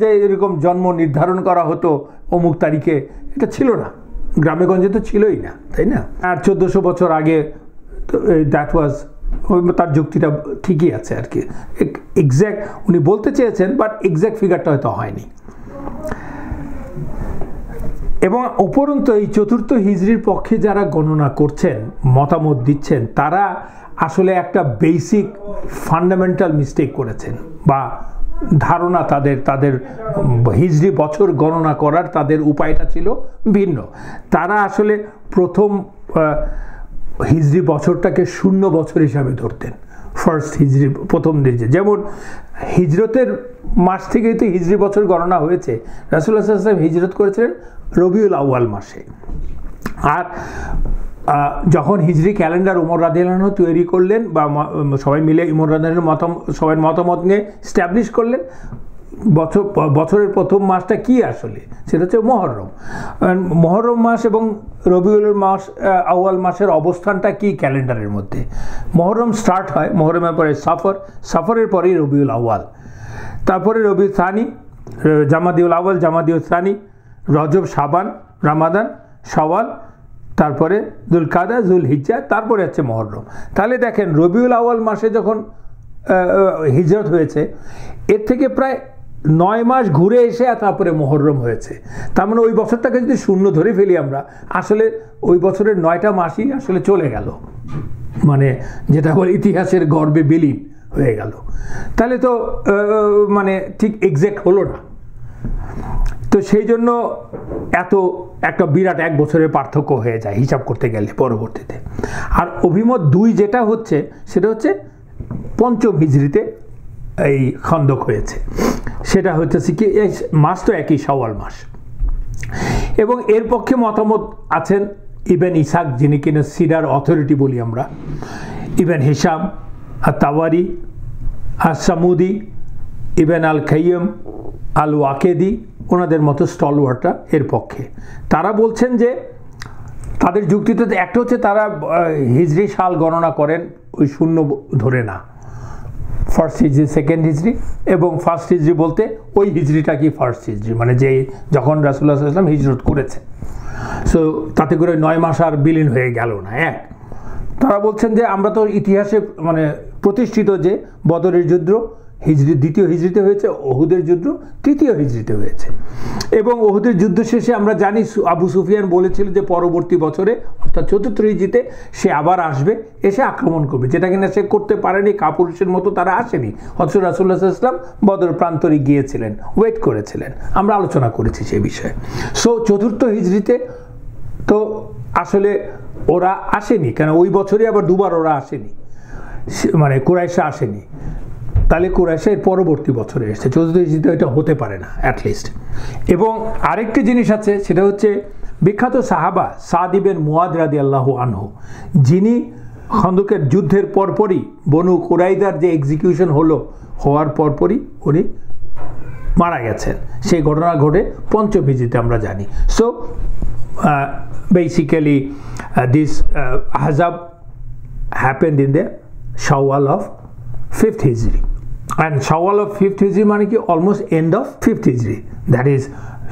যে এরকম জন্ম নির্ধারণ করা হতো অমুক তারিখে, এটা ছিল না, গ্রামে গঞ্জে তো ছিলই না, তাই না? আর 1400 বছর আগে দ্যাট ওয়াজ, তার যুক্তিটা ঠিকই আছে আর কি, এক্স্যাক্ট উনি বলতে চেয়েছেন, বাট এক্স্যাক্ট ফিগারটা হয়তো হয়নি। এবং উপরন্তু এই 4র্থ হিজরির পক্ষে যারা গণনা করছেন, মতামত দিচ্ছেন, তারা আসলে একটা বেসিক ফান্ডামেন্টাল মিস্টেক করেছেন, বা ধারণা তাদের হিজরি বছর গণনা করার তাদের উপায়টা ছিল ভিন্ন। তারা আসলে প্রথম হিজরি বছরটাকে 0 বছর হিসাবে ধরতেন, ফার্স্ট হিজরি, প্রথম হিজরি। যেমন হিজরতের মাস থেকেই তো হিজরি বছর গণনা হয়েছে। রাসূলুল্লাহ সাল্লাল্লাহু আলাইহি ওয়াসাল্লাম হিজরত করেছিলেন রবিউল আউয়াল মাসে। আর যখন হিজরি ক্যালেন্ডার ওমর রাদিয়াল্লাহু আনহু তৈরি করলেন, বা সবাই মিলে ওমর রাদিয়াল্লাহু আনহু সবাই মতামত নিয়ে স্ট্যাবলিশ করলেন, বছরের প্রথম মাসটা কি আসলে, সেটা হচ্ছে মহরম। মহরম মাস এবং রবিউল মাস, আউয়াল মাসের অবস্থানটা কি ক্যালেন্ডারের মধ্যে? মহরম স্টার্ট হয়, মহরমের পরে সফর, সফরের পরেই রবিউল আউয়াল, তারপরে রবিউল সানি, জামাদিউল আউয়াল, জামাদিউল সানি, রজব, শাবান, রামাদান, শাওয়াল, তারপরে যুলকাদা, যুলহিজ্জা, তারপরে হচ্ছে মহরম। তাহলে দেখেন রবিউল আউয়াল মাসে যখন হিজরত হয়েছে, এর থেকে প্রায় 9 মাস ঘুরে এসে তারপরে মহরম হয়েছে। তার মানে ওই বছরটাকে যদি 0 ধরে ফেলি আমরা, আসলে ওই বছরের 9টা মাসই আসলে চলে গেল, মানে যেটা বলে ইতিহাসের গর্বে বিলীন হয়ে গেল। তাহলে তো মানে ঠিক এক্স্যাক্ট হলো না। তো সেই জন্য এত একটা বিরাট 1 বছরের পার্থক্য হয়ে যায় হিসাব করতে গেলে পরবর্তীতে। আর অভিমত 2 যেটা হচ্ছে, সেটা হচ্ছে 5ম হিজরিতে এই খন্দক হয়েছে, সেটা হচ্ছে কি মাস তো একই, শাওয়াল মাস। এবং এর পক্ষে মতামত আছেন ইবন ইসাক, যিনি কিনা সিরার অথরিটি বলি আমরা, ইবন হিশাম, আর তাওয়ারি, আর সামুদি, ইবন আল খাইয়ম, আল ওয়াকেদি, ওনাদের মতো স্টলওয়ার্ডরা এর পক্ষে। তারা বলছেন যে তাদের যুক্তিতে একটা হচ্ছে তারা হিজরি সাল গণনা করেন ওই 0 ধরে না, ফার্স্ট হিজরি, সেকেন্ড হিজরি, এবং ফার্স্ট হিজরি বলতে ওই হিজরিটা কি ফার্স্ট হিজরি, মানে যে যখন রাসূলুল্লাহ সাল্লাল্লাহু আলাইহি ওয়াসাল্লাম হিজরত করেছে। সো তাতে করে 9 মাস আর বিলীন হয়ে গেল না। তারা বলছেন যে আমরা তো ইতিহাসে মানে প্রতিষ্ঠিত যে বদরের যুদ্ধ হিজরি 2য় হিজরিতে হয়েছে, ওহুদের যুদ্ধ 3য় হিজরিতে হয়েছে। এবং ওহুদের যুদ্ধ শেষে আমরা জানি আবু সুফিয়ান বলেছিল যে পরবর্তী বছরে অর্থাৎ 4র্থ হিজরিতে সে আবার আসবে, এসে আক্রমণ করবে, যেটা কিনা সে করতে পারেনি, কাপুরুষের মতো তারা আসেনি। অথচ রাসূলুল্লাহ সাল্লাল্লাহু আলাইহি ওয়াসাল্লাম বদর প্রান্তরে গিয়েছিলেন, ওয়েট করেছিলেন, আমরা আলোচনা করেছি সেই বিষয়ে। সো 4র্থ হিজরিতে তো আসলে ওরা আসেনি, কেন ওই বছরই আবার 2বার ওরা আসেনি, মানে কুরাইশা আসেনি। তাহলে কুরাইশের পরবর্তী বছরে এসেছে, 4র্থ হিজরিতে এটা হতে পারে না অ্যাটলিস্ট। এবং আরেকটি জিনিস আছে, সেটা হচ্ছে বিখ্যাত সাহাবা সাদ ইবনে মুআদ রাদিয়াল্লাহু আনহু, যিনি খন্দকের যুদ্ধের পরপরই বনু কুরাইদার যে এক্সিকিউশন হওয়ার পরপরই উনি মারা গেছেন। সেই ঘটনা ঘটে 5ম হিজরিতে আমরা জানি। So basically this Ahzab happened in the Shawwal of 5th হিজরি। And Shawwal of 5th Hijri মানে কি almost end of 5th Hijri, that is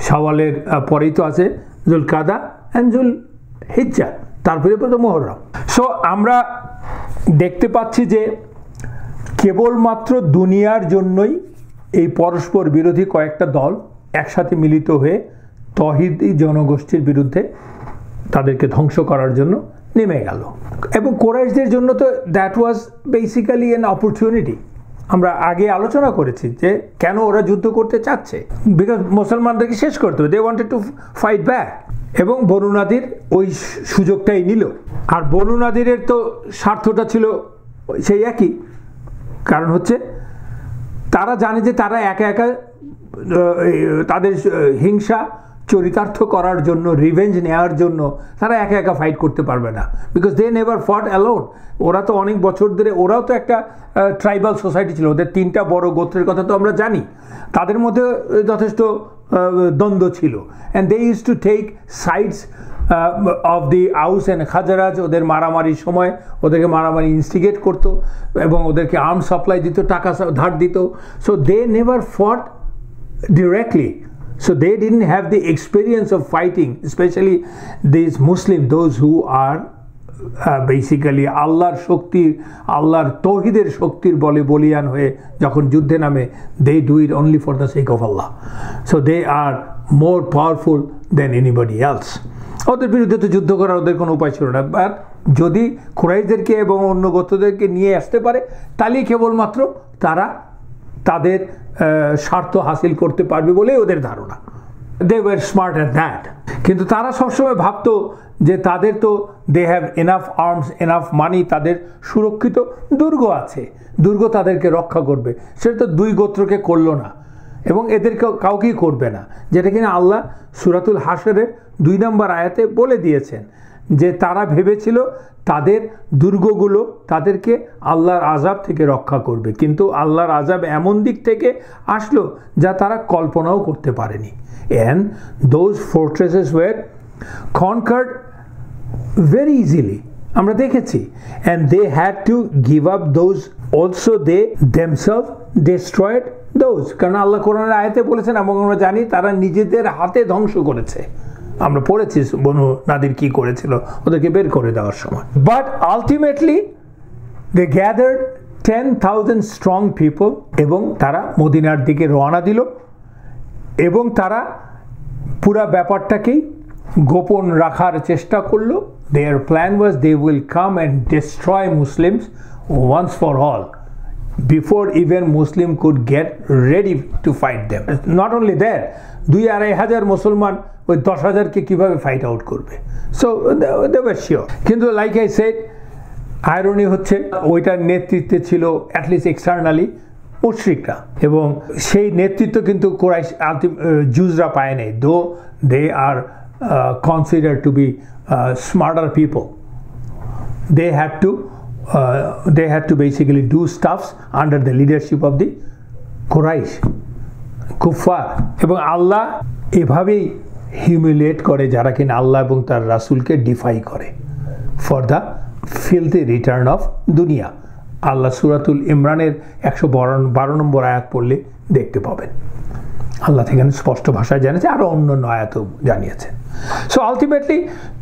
শাওয়ালের পরেই তো আছে যুলকাদা অ্যান্ড যুলহিজ্জা, তারপরে তো মুহররম। সো আমরা দেখতে পাচ্ছি যে কেবলমাত্র দুনিয়ার জন্যই এই পরস্পর বিরোধী কয়েকটা দল একসাথে মিলিত হয়ে তৌহিদি জনগোষ্ঠীর বিরুদ্ধে তাদেরকে ধ্বংস করার জন্য নেমে গেল। এবং কুরাইশদের জন্য তো that was basically an opportunity. আমরা আগে আলোচনা করেছি যে কেন ওরা যুদ্ধ করতে চাচ্ছে, বিকজ মুসলমানদেরকে শেষ করতে হবে, they wanted to fight back. এবং বনু নাদির ওই সুযোগটাই নিল। আর বনু নাদিরের তো স্বার্থটা ছিল সেই একই, কারণ হচ্ছে তারা জানে যে তারা একা একা তাদের হিংসা চরিতার্থ করার জন্য, রিভেঞ্জ নেওয়ার জন্য তারা একা একা ফাইট করতে পারবে না, বিকজ দে নেভার ফট অ্যালোন। ওরা তো অনেক বছর ধরে, ওরাও তো একটা ট্রাইবাল সোসাইটি ছিল, ওদের 3টা বড় গোত্রের কথা তো আমরা জানি, তাদের মধ্যে যথেষ্ট দ্বন্দ্ব ছিল। And they use to take sides of the Aws and খাজারাজ ওদের মারামারির সময় ওদেরকে মারামারি ইনস্টিগেট করতো এবং ওদেরকে আর্ম সাপ্লাই দিত, টাকা ধার দিত। সো দে নেভার ফট directly, so they didn't have the experience of fighting, especially these Muslims, those who are basically আল্লাহর শক্তি, আল্লাহর তৌহিদের শক্তির বলে বলিয়ান হয়ে যখন যুদ্ধে নামে, they do it only for the sake of Allah, so they are more powerful than anybody else. ওদের বিরুদ্ধে তো যুদ্ধ করার ওদের কোনো উপায় ছিল না, বাট যদি কুরাইশদেরকে এবং অন্য গোত্রদেরকে নিয়ে আসতে পারে তাহলেই কেবলমাত্র তারা তাদের স্বার্থ হাসিল করতে পারবে বলেই ওদের ধারণা। They were smart at that. কিন্তু তারা সবসময় ভাবতো যে তাদের তো they have enough arms, enough money, তাদের সুরক্ষিত দুর্গ আছে, দুর্গ তাদেরকে রক্ষা করবে। সেটা তো দুই গোত্রকে করলো না এবং এদেরকে কাউকেই করবে না, যেটা কিনা আল্লাহ সূরাতুল হাশরের 2 নম্বর আয়াতে বলে দিয়েছেন যে তারা ভেবেছিল তাদের দুর্গগুলো তাদেরকে আল্লাহর আযাব থেকে রক্ষা করবে, কিন্তু আল্লাহর আযাব এমন দিক থেকে আসলো যা তারা কল্পনাও করতে পারেনি। and those fortresses were conquered very easily, আমরা দেখেছি, and they had to give up those also, they themselves destroyed those, কারণ আল্লাহ কোরআনের আয়াতে বলেছেন এবং আমরা জানি তারা নিজেদের হাতে ধ্বংস করেছে। আমরা পড়েছি বনু নাদির কি করেছিল ওদেরকে বের করে দেওয়ার সময়। But ultimately they gathered 10,000 strong people এবং তারা মদিনার দিকে রওনা দিল এবং তারা পুরা ব্যাপারটাকেই গোপন রাখার চেষ্টা করলো। Their plan was they will come and destroy Muslims once for all before even Muslim could get ready to fight them. Not only that, 2,500 মুসলমান ওই 10,000কে কিভাবে ফাইট আউট করবে? So they were sure. কিন্তু like I said, আইরনি হচ্ছে ওইটার নেতৃত্বে ছিল at least externally মুশরিকরা, এবং সেই নেতৃত্ব কিন্তু কুরাইশ জুজরা পায় নাই, though they are consider to be smarter people. They had to basically do stuffs under the leadership of the Quraysh, কুফার। এবং আল্লাহ এভাবেই হিউমিলিয়েট করে যারা কিনা আল্লাহ এবং তার রাসূলকে ডিফাই করে ফর দ্য ফিলথি রিটার্ন অফ দুনিয়া। আল্লাহ সূরাতুল ইমরানের 112 নম্বর আয়াত পড়লে দেখতে পাবেন, আল্লাহ সেখানে স্পষ্ট ভাষায় জানিয়েছে, আরও অন্য আয়াতও জানিয়েছেন। সো আলটিমেটলি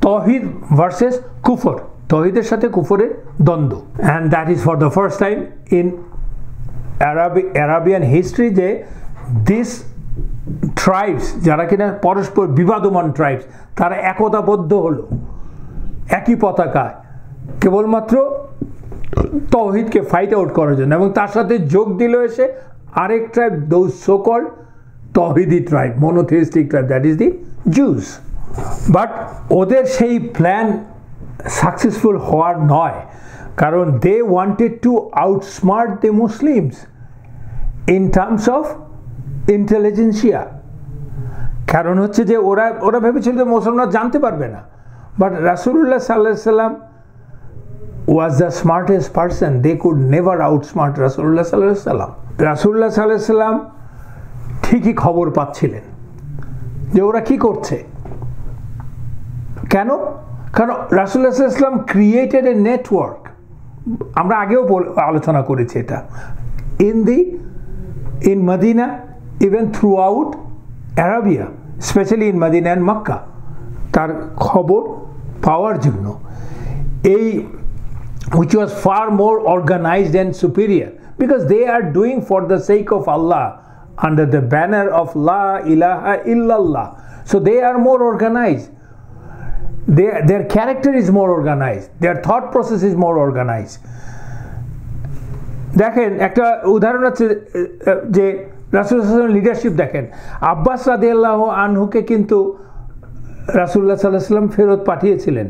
তৌহিদ ভার্সেস কুফর, তৌহিদের সাথে কুফরের দ্বন্দ্ব, and that is for the first time in Arabian history যে দিস ট্রাইবস, যারা কিনা পরস্পর বিবাদমান ট্রাইবস, তারা একতাবদ্ধ হলো একই পতাকায় কেবলমাত্র তৌহিদকে ফাইট আউট করার জন্য, এবং তার সাথে যোগ দিল এসে আরেক ট্রাইব, দোজ সো কল্ড তৌহিদি tribe, monotheistic tribe, that is the Jews. বাট ওদের সেই প্ল্যান সাকসেসফুল হওয়ার নয়, কারণ they wanted to outsmart the Muslims in terms of intelligentsia. কারণ হচ্ছে যে ওরা ভেবেছিল যে মুসলমান জানতে পারবে না, বাট রাসূলুল্লাহ সাল্লাল্লাহু আলাইহি ওয়াসাল্লাম was the smartest person. They could never outsmart রাসূলুল্লাহ সাল্লাল্লাহু আলাইহি ওয়াসাল্লাম। রাসূলুল্লাহ সাল্লাল্লাহু আলাইহি ওয়াসাল্লাম ঠিকই খবর পাচ্ছিলেন যে ওরা কি করছে। কেন? কারণ রাসূলুল্লাহ সাল্লাল্লাহু আলাইহি ওয়াসাল্লাম ক্রিয়েটেড এ নেটওয়ার্ক, আমরা আগেও আলোচনা করেছি এটা, in Medina, even throughout Arabia, especially in Medina and Makkah, তার খবর পাওয়ার জন্য এই which was far more organized and superior, because they are doing for the sake of Allah under the banner of La ilaha illallah. So they are more organized. Their character is more organized. Their thought process is more organized. দেখেন একটা উদাহরণ আছে যে রাসূলুল্লাহ leadership দেখেন, আব্বাস রাদিয়াল্লাহু আনহুকে কিন্তু রাসূলুল্লাহ সাল্লাল্লাহু আলাইহি ওয়াসাল্লাম ফেরত পাঠিয়েছিলেন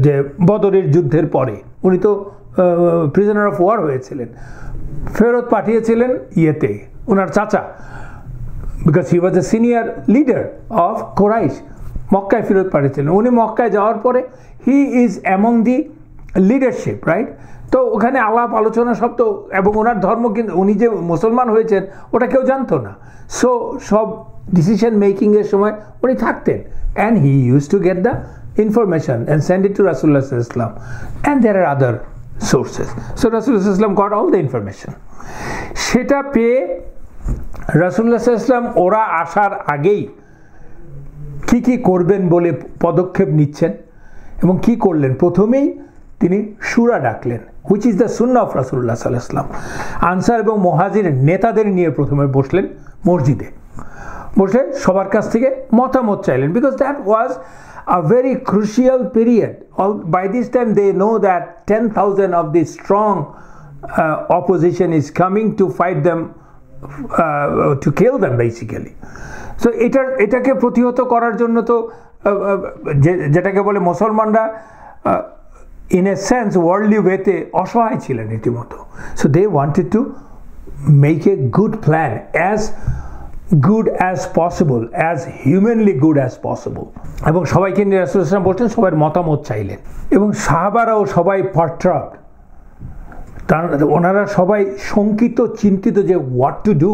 যে বদরের যুদ্ধের পরে, উনি তো প্রিজনার অফ ওয়ার হয়েছিলেন, ফেরত পাঠিয়েছিলেন ইয়েতে ওনার চাচা, because he was a senior leader of Quraish, মক্কায় ফেরত পাঠিয়েছিলেন। উনি মক্কায় যাওয়ার পরে he is among the leadership, right? তো ওখানে আলাপ আলোচনা সব তো, এবং ওনার ধর্ম কিন্তু উনি যে মুসলমান হয়েছেন ওটা কেউ জানতো না, সো সব ডিসিশন মেকিংয়ের সময় উনি থাকতেন, and he use to get the information and send it to Rasulullah sallallahu alaihi wasallam, and there are other sources. So Rasulullah sallallahu alaihi wasallam got all the information. সেটা পেয়ে রাসূলুল্লাহ সাল্লাল্লাহু আলাইহি ওয়াসাল্লাম ওরা আসার আগেই কি কি করবেন বলে পদক্ষেপ নিচ্ছেন এবং কি করলেন। প্রথমেই তিনি সূরা ডাকলেন, which is the sunnah of রাসূলুল্লাহ সাল্লাল্লাহু আলাইহি ওয়াসাল্লাম। আনসার এবং মুহাজির নেতাদের নিয়ে প্রথমে বসলেন মসজিদে, বসে সবার কাছ থেকে মতামত চাইলেন, because that was a very crucial period. By this time they know that 10,000 of the strong opposition is coming to fight them, to kill them basically. So এটাকে প্রতিহত করার জন্য তো যেটাকে বলে মুসলমানরা in a sense worldly wayতে অসহায় ছিলেন রীতিমতো। So they wanted to make a good plan, as good as possible, as humanly good as possible, এবং সবাইকে নিয়ে রাসূলুল্লাহ সাল্লাল্লাহু আলাইহি ওয়াসাল্লাম বলতেন, সবার মতামত চাইলেন এবং সাহাবারাও সবাই পারটার্বড, ওনারা সবাই শঙ্কিত চিন্তিত যে হোয়াট টু ডু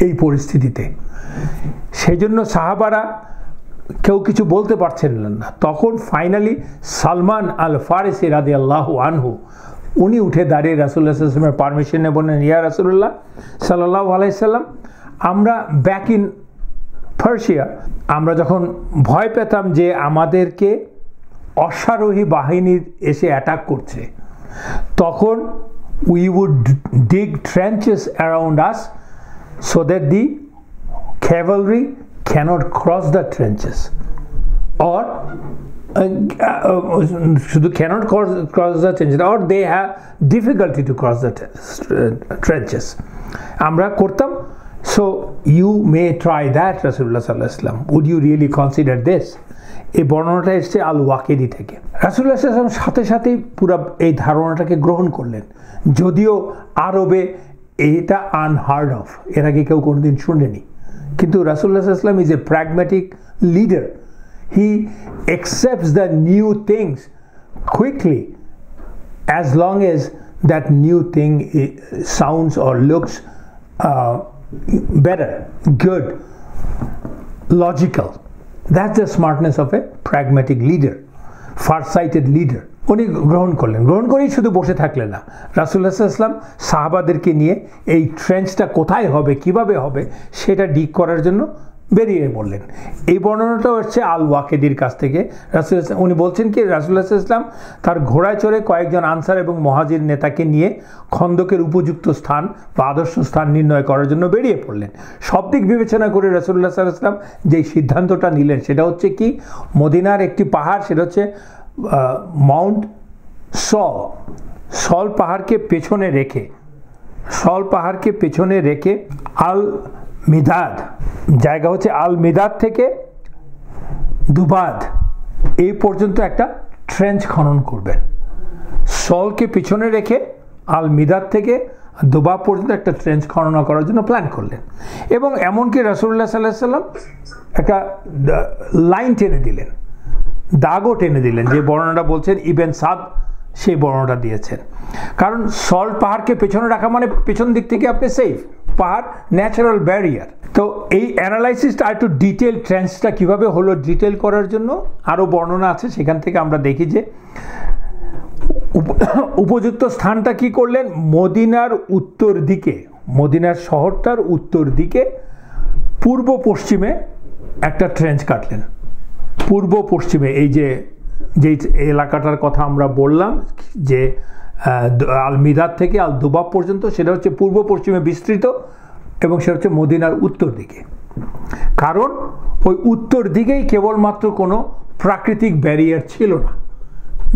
এই পরিস্থিতিতে। সেই জন্য সাহাবারা কেউ কিছু বলতে পারছেন না। তখন ফাইনালি সালমান আল ফারিসি রাদিয়াল্লাহু আনহু উনি উঠে দাঁড়িয়ে রাসূলুল্লাহ সাল্লাল্লাহু আলাইহি ওয়াসাল্লামের পারমিশন নিয়ে বললেন, ইয়া রাসূলুল্লাহ সাল্লাল্লাহু আলাইহি সাল্লাম, আমরা ব্যাক ইন পার্সিয়া আমরা যখন ভয় পেতাম যে আমাদেরকে অশ্বারোহী বাহিনী এসে অ্যাটাক করছে, তখন we would dig trenches around us so that the cavalry cannot cross the trenches, or শুধু cannot cross the trenches, or they have difficulty to cross the trenches আমরা করতাম। So you may try that, রাসূলুল্লাহ সাল্লাল্লাহু আলাইহি ওয়াসাল্লাম, would you really consider this? এই বর্ণনাটা এসেছে আল ওয়াকিদি থেকে। রাসূলুল্লাহ সাল্লাল্লাহু আলাইহি ওয়াসাল্লাম সাথে সাথেই পুরো এই ধারণাটাকে গ্রহণ করলেন, যদিও আরবে এটা আনহার্ড অফ, এর আগে কেউ কোনোদিন শুনেনি। কিন্তু রাসূলুল্লাহ সাল্লাল্লাহু আলাইহি ওয়াসাল্লাম is a pragmatic leader, he accepts the new things quickly as long as that new thing sounds or looks better, good, logical. That's the smartness of a pragmatic leader, far-sighted leader. উনি গ্রহণ করলেন, গ্রহণ করেই শুধু বসে থাকলেন না, রাসূলুল্লাহ সাল্লাল্লাহু আলাইহি ওয়াসাল্লাম সাহাবাদেরকে নিয়ে এই ট্রেঞ্চটা কোথায় হবে, কিভাবে হবে সেটা ডিক করার জন্য বেরিয়ে বললেন। এই বর্ণনাটাও হচ্ছে আল ওয়াকিদির কাছ থেকে। রাসূলুল্লাহ উনি বলছেন কি, রাসূলুল্লাহ সাল্লাল্লাহু আলাইহি ওয়াসাল্লাম তার ঘোড়ায় চড়ে কয়েকজন আনসার এবং মুহাজির নেতাকে নিয়ে খন্দকের উপযুক্ত স্থান বা আদর্শ স্থান নির্ণয় করার জন্য বেরিয়ে পড়লেন। সব দিক বিবেচনা করে রাসূলুল্লাহ সাল্লাল্লাহু আলাইহি ওয়াসাল্লাম যেই সিদ্ধান্তটা নিলেন সেটা হচ্ছে কি, মদিনার একটি পাহাড়, সেটা হচ্ছে মাউন্ট সল পাহাড়কে পেছনে রেখে আল মিদাদ, জায়গা হচ্ছে আল মিদাদ থেকে দুবাদ এই পর্যন্ত একটা ট্রেঞ্চ খনন করবেন। সলকে পিছনে রেখে আল মিদাদ থেকে দুবাব পর্যন্ত একটা ট্রেঞ্চ খনন করার জন্য প্ল্যান করলেন, এবং এমনকি রাসূলুল্লাহ সাল্লাল্লাহু আলাইহি ওয়াসাল্লাম একটা লাইন টেনে দিলেন, দাগও টেনে দিলেন, যে বর্ণনাটা বলছেন ইবনে সাদ সেই বর্ণনাটা দিয়েছেন। কারণ সল্ট পাহাড়কে পেছনে রাখা মানে পেছন দিক থেকে আপনি সেফ, পাহাড় ন্যাচারাল ব্যারিয়ার। তো এই অ্যানালাইসিসটা একটু ডিটেল, ট্রেঞ্চটা কীভাবে হলো ডিটেল করার জন্য আরও বর্ণনা আছে। সেখান থেকে আমরা দেখি যে উপযুক্ত স্থানটা কি করলেন, মদিনার উত্তর দিকে, মদিনার শহরটার উত্তর দিকে পূর্ব পশ্চিমে একটা ট্রেঞ্চ কাটলেন। পূর্ব পশ্চিমে এই যে এলাকাটার কথা আমরা বললাম যে আল মিদাদ থেকে আল দুবাব পর্যন্ত, সেটা হচ্ছে পূর্ব পশ্চিমে বিস্তৃত এবং সেটা হচ্ছে মদিনার উত্তর দিকে। কারণ ওই উত্তর দিকেই কেবলমাত্র কোনো প্রাকৃতিক ব্যারিয়ার ছিল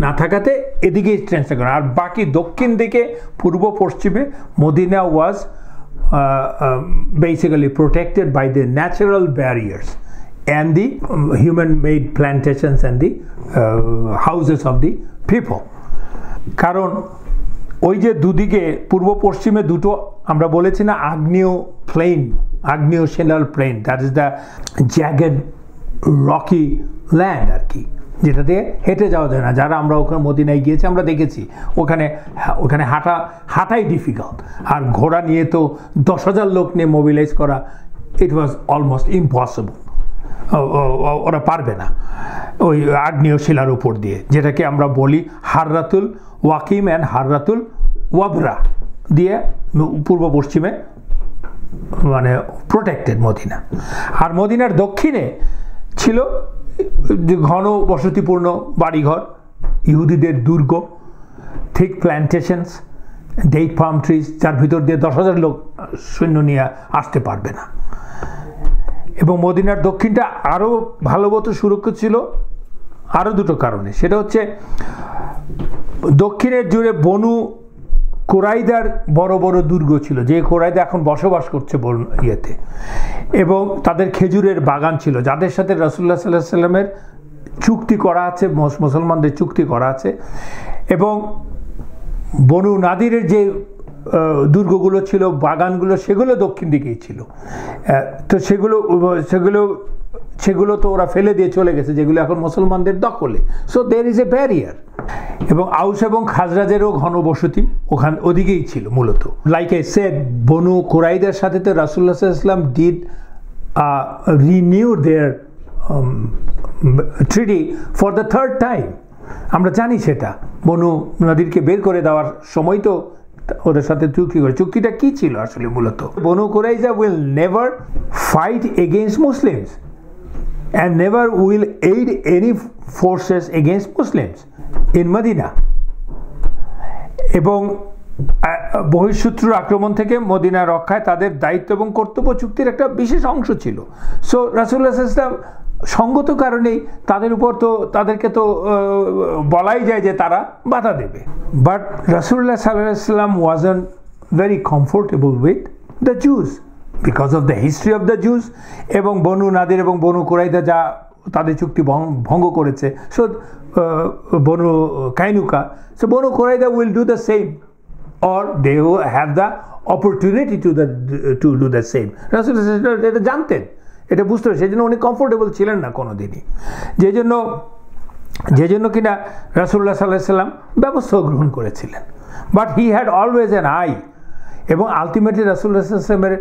না থাকাতে এদিকেই ট্রেন্সটা করেন, আর বাকি দক্ষিণ দিকে পূর্ব পশ্চিমে Medina was basically protected by the natural barriers and the human-made plantations and the houses of the people. কারণ ওই যে দুদিকে পূর্ব পশ্চিমে দুটো আমরা বলেছি না আগ্নেয় শিলার plane, that is the jagged rocky land আর কি, যেটা দিয়ে হেঁটে যাওয়া যায় না। যারা আমরা ওখানে মদিনায় গিয়েছি আমরা দেখেছি ওখানে হাঁটাই ডিফিকাল্ট, আর ঘোড়া নিয়ে তো 10,000 লোক নিয়ে মোবিলাইজ করা, ইট ওয়াজ অলমোস্ট ইম্পসিবল, ওরা পারবে না। ওই আগ্নেয় শিলার উপর দিয়ে, যেটাকে আমরা বলি হাররাতুল ওয়াকিম অ্যান্ড হাররাতুল ওয়াবরা দিয়ে পূর্ব পশ্চিমে মানে প্রোটেক্টেড মদিনা। আর মদিনার দক্ষিণে ছিল ঘন বসতিপূর্ণ বাড়িঘর, ইহুদিদের দুর্গ, থিক প্ল্যান্টেশনস, ডেট পাম ট্রিজ, যার ভিতর দিয়ে 10,000 লোক সৈন্য নিয়ে আসতে পারবে না। এবং মদিনার দক্ষিণটা আরও ভালো মতো সুরক্ষিত ছিল আরও দুটো কারণে। সেটা হচ্ছে দক্ষিণের জুড়ে বনু কুরাইদার বড় বড় দুর্গ ছিল, যে কুরাইদা এখন বসবাস করছে ইয়েতে, এবং তাদের খেজুরের বাগান ছিল, যাদের সাথে রাসূলুল্লাহ সাল্লাল্লাহু আলাইহি ওয়াসাল্লামের চুক্তি করা আছে, মুসলমানদের চুক্তি করা আছে। এবং বনু নাদিরের যে দুর্গগুলো ছিল, বাগানগুলো, সেগুলো দক্ষিণ দিকেই ছিল। তো সেগুলো তো ওরা ফেলে দিয়ে চলে গেছে, যেগুলো এখন মুসলমানদের দখলে। So there is a barrier. এবং আউস এবং খাজরাজেরও ঘনবসতি ওদিকেই ছিল মূলত। লাইক আই সেড, বনু কুরাইদার সাথে তো রাসূলুল্লাহ সাল্লাল্লাহু আলাইহি ওয়াসাল্লাম did renew their treaty for the third time. আমরা জানি সেটা। বনু নাদিরকে বের করে দেওয়ার সময় তো ওদের সাথে চুক্তি করে। চুক্তিটা কি ছিল আসলে মূলত? Banu Qurayza will never fight against Muslims and never will aid any forces against Muslims in Medina. এবং বহিঃশত্রুর আক্রমণ থেকে মদিনা রক্ষায় তাদের দায়িত্ব এবং কর্তব্য চুক্তির একটা বিশেষ অংশ ছিল। সো রাসূলুল্লাহ সাল্লাল্লাহু আলাইহি ওয়াসাল্লাম সঙ্গত কারণেই তাদেরকে তো বলাই যায় যে তারা বাধা দেবে। বাট রাসূলুল্লাহ সাল্লাল্লাহু আলাইহি ওয়াসাল্লাম wasn't very comfortable with the Jews because of the history of the Jews, এবং বনু নাদির এবং বনু কুরাইদা যা তাদের চুক্তি ভঙ্গ করেছে। So Banu Qaynuqa, so Banu Qurayza will do the same, or they will have the opportunity to do the same. রাসূলুল্লাহ এটা জানতেন, এটা বুঝতে পারেন, সেই জন্য উনি কমফোর্টেবল ছিলেন না কোনোদিনই। যে জন্য কিনা রাসূলুল্লাহ সাল্লাল্লাহু আলাইহি ওয়াসাল্লাম ব্যবস্থা গ্রহণ করেছিলেন। But he had always an eye, এবং আলটিমেটলি রাসূলুল্লাহ সাল্লাল্লাহু আলাইহি ওয়াসাল্লামের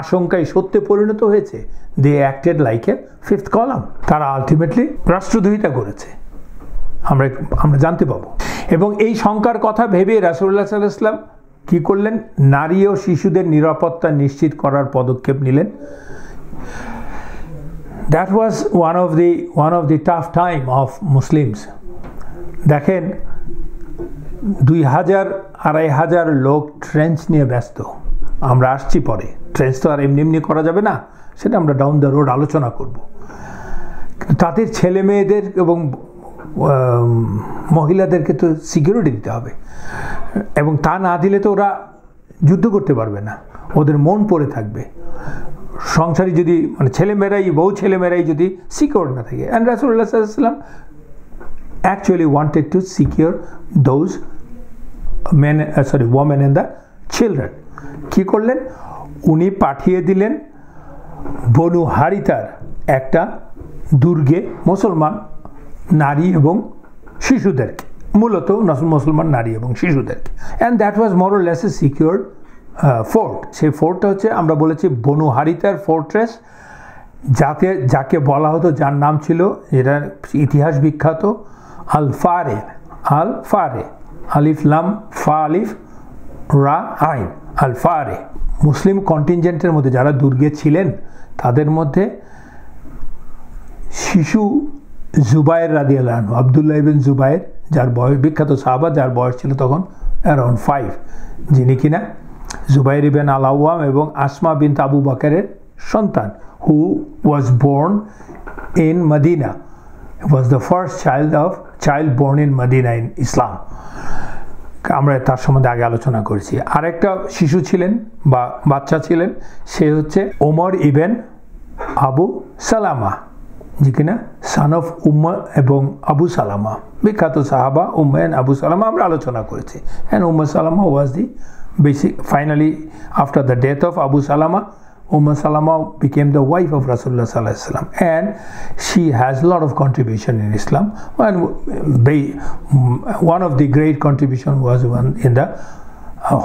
আশঙ্কাই সত্যে পরিণত হয়েছে। They acted like a fifth column. তারা আলটিমেটলি রাষ্ট্রদ্রোহিতা করেছে, আমরা জানতে পাবো। এবং এই শঙ্কার কথা ভেবে রাসূলুল্লাহ সাল্লাল্লাহু আলাইহি ওয়াসাল্লাম কী করলেন? নারী ও শিশুদের নিরাপত্তা নিশ্চিত করার পদক্ষেপ নিলেন। That was one of the tough time of Muslims. দেখেন, 2,000-2,500 লোক ট্রেঞ্চ নিয়ে ব্যস্ত। আমরা আসছি পরে, ট্রেঞ্চ তো আর এমনি করা যাবে না, সেটা আমরা ডাউন দ্য রোড আলোচনা করব। তাদের ছেলে মেয়েদের এবং মহিলাদেরকে তো সিকিউরিটি দিতে হবে, এবং তা না দিলে তো ওরা যুদ্ধ করতে পারবে না, ওদের মন পড়ে থাকবে। সংসারী যদি মানে বউ ছেলেমেয়েরাই যদি সিকিউর না থাকে। অ্যান্ড রাসূলুল্লাহ সাল্লাল্লাহু আলাইহি ওয়াসাল্লাম actually wanted to secure those women and the children. কি করলেন? উনি পাঠিয়ে দিলেন বনু হারিতার একটা দুর্গে মুসলমান নারী এবং শিশুদেরকে, মূলত মুসলমান নারী এবং শিশুদেরকে। And that was more or less A secured fort. সেই ফোর্টটা হচ্ছে, আমরা বলেছি, বনু হারিতার ফোর্ট্রেস, যাকে বলা হতো, যার নাম ছিল, এটা ইতিহাস বিখ্যাত, আল ফারে, আলিফ লাম ফা আলিফ রা আইন, আল ফারে। মুসলিম কন্টিনজেন্টের মধ্যে যারা দুর্গে ছিলেন, তাদের মধ্যে শিশু জুবায়ের রাদিয়াল্লাহু আনহু, আব্দুল্লাহ ইবনে জুবায়ের, যার বয়স, বিখ্যাত সাহাবা, যার বয়স ছিল তখন অ্যারাউন্ড 5, যিনি কিনা জুবায়ের ইবনে আল আওয়াম এবং আসমা বিনত আবু বকরের সন্তান, who was born in Medina, was the first child born in Medina in Islam. আমরা তার সম্বন্ধে আগে আলোচনা করেছি। আরেকটা শিশু ছিলেন বা বাচ্চা ছিলেন, সে হচ্ছে ওমর ইবেন আবু সালামা, যে কিনা সান অফ উম্মা এবং আবু সালামা, বিখ্যাত সাহাবা উম্মা এন্ড আবু সালামা, আমরা আলোচনা করেছি। And Umma Salama was the finally after the death of Abu Salama, Salama became the wife of Rasulullah sallallahu alaihi wasallam, and she has a lot of contribution in Islam. And one of the great contribution was one in the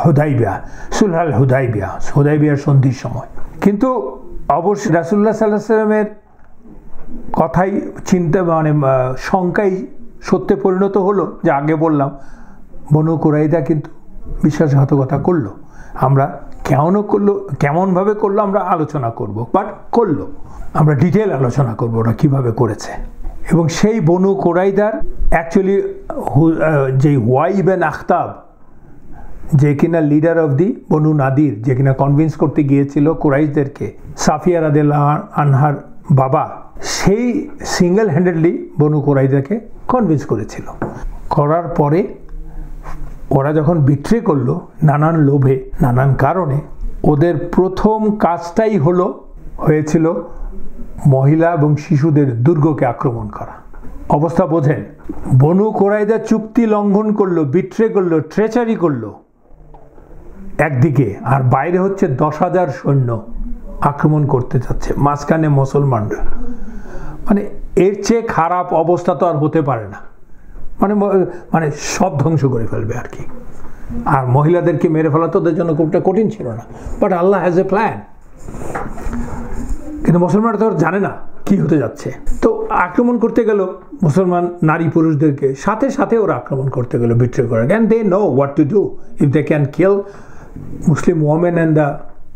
Hudaybiyah, Sulh al-Hudaybiyah সন্ধির সময়। কিন্তু অবশ্যই রাসূলুল্লাহ সাল্লাল্লাহু আলাইহি ওয়াসাল্লামের কথাই চিন্তা মানে শঙ্কাই সত্যে পরিণত হলো যে আগে বললাম বনু কুরাইদা কিন্তু বিশ্বাসঘাতকতা করলো। আমরা কেমনভাবে করলো আমরা আলোচনা করব, বাট করলো, আমরা ডিটেল আলোচনা করবো ওরা কীভাবে করেছে। এবং সেই বনু কুরাইদার অ্যাকচুয়ালি যে হুয়াই ইবনে আখতাব, যে কিনা লিডার অফ দি বনু নাদির, যে কিনা কনভিন্স করতে গিয়েছিল কুরাইশদেরকে, সাফিয়া রাদিয়াল্লাহু আনহার বাবা, সেই সিঙ্গেল হ্যান্ডেডলি বনু কুরাইদাকে কনভিন্স করেছিল। করার পরে ওরা যখন বিট্রে করলো নানান লোভে নানান কারণে, ওদের প্রথম কাজটাই হয়েছিল মহিলা এবং শিশুদের দুর্গকে আক্রমণ করা। অবস্থা বোঝেন, বনু কুরাইদা চুক্তি লঙ্ঘন করলো, বিট্রে করলো, ট্রেচারি করলো একদিকে, আর বাইরে হচ্ছে 10,000 সৈন্য আক্রমণ করতে যাচ্ছে, মাঝখানে মুসলমানরা। মানে এর চেয়ে খারাপ অবস্থা তো আর হতে পারে না, মানে সব ধ্বংস করে ফেলবে আর কি। আর মহিলাদেরকে মেরে ফেলা তো ওদের জন্য খুবটা কঠিন ছিল না, but Allah has a plan. কিন্তু মুসলমানরা তো জানে না কি হতে যাচ্ছে, তো আক্রমণ করতে গেল মুসলমান নারী পুরুষদেরকে, সাথে সাথে ওরা আক্রমণ করতে গেল বিট্রে করে। And they know what to do if they can kill Muslim women and the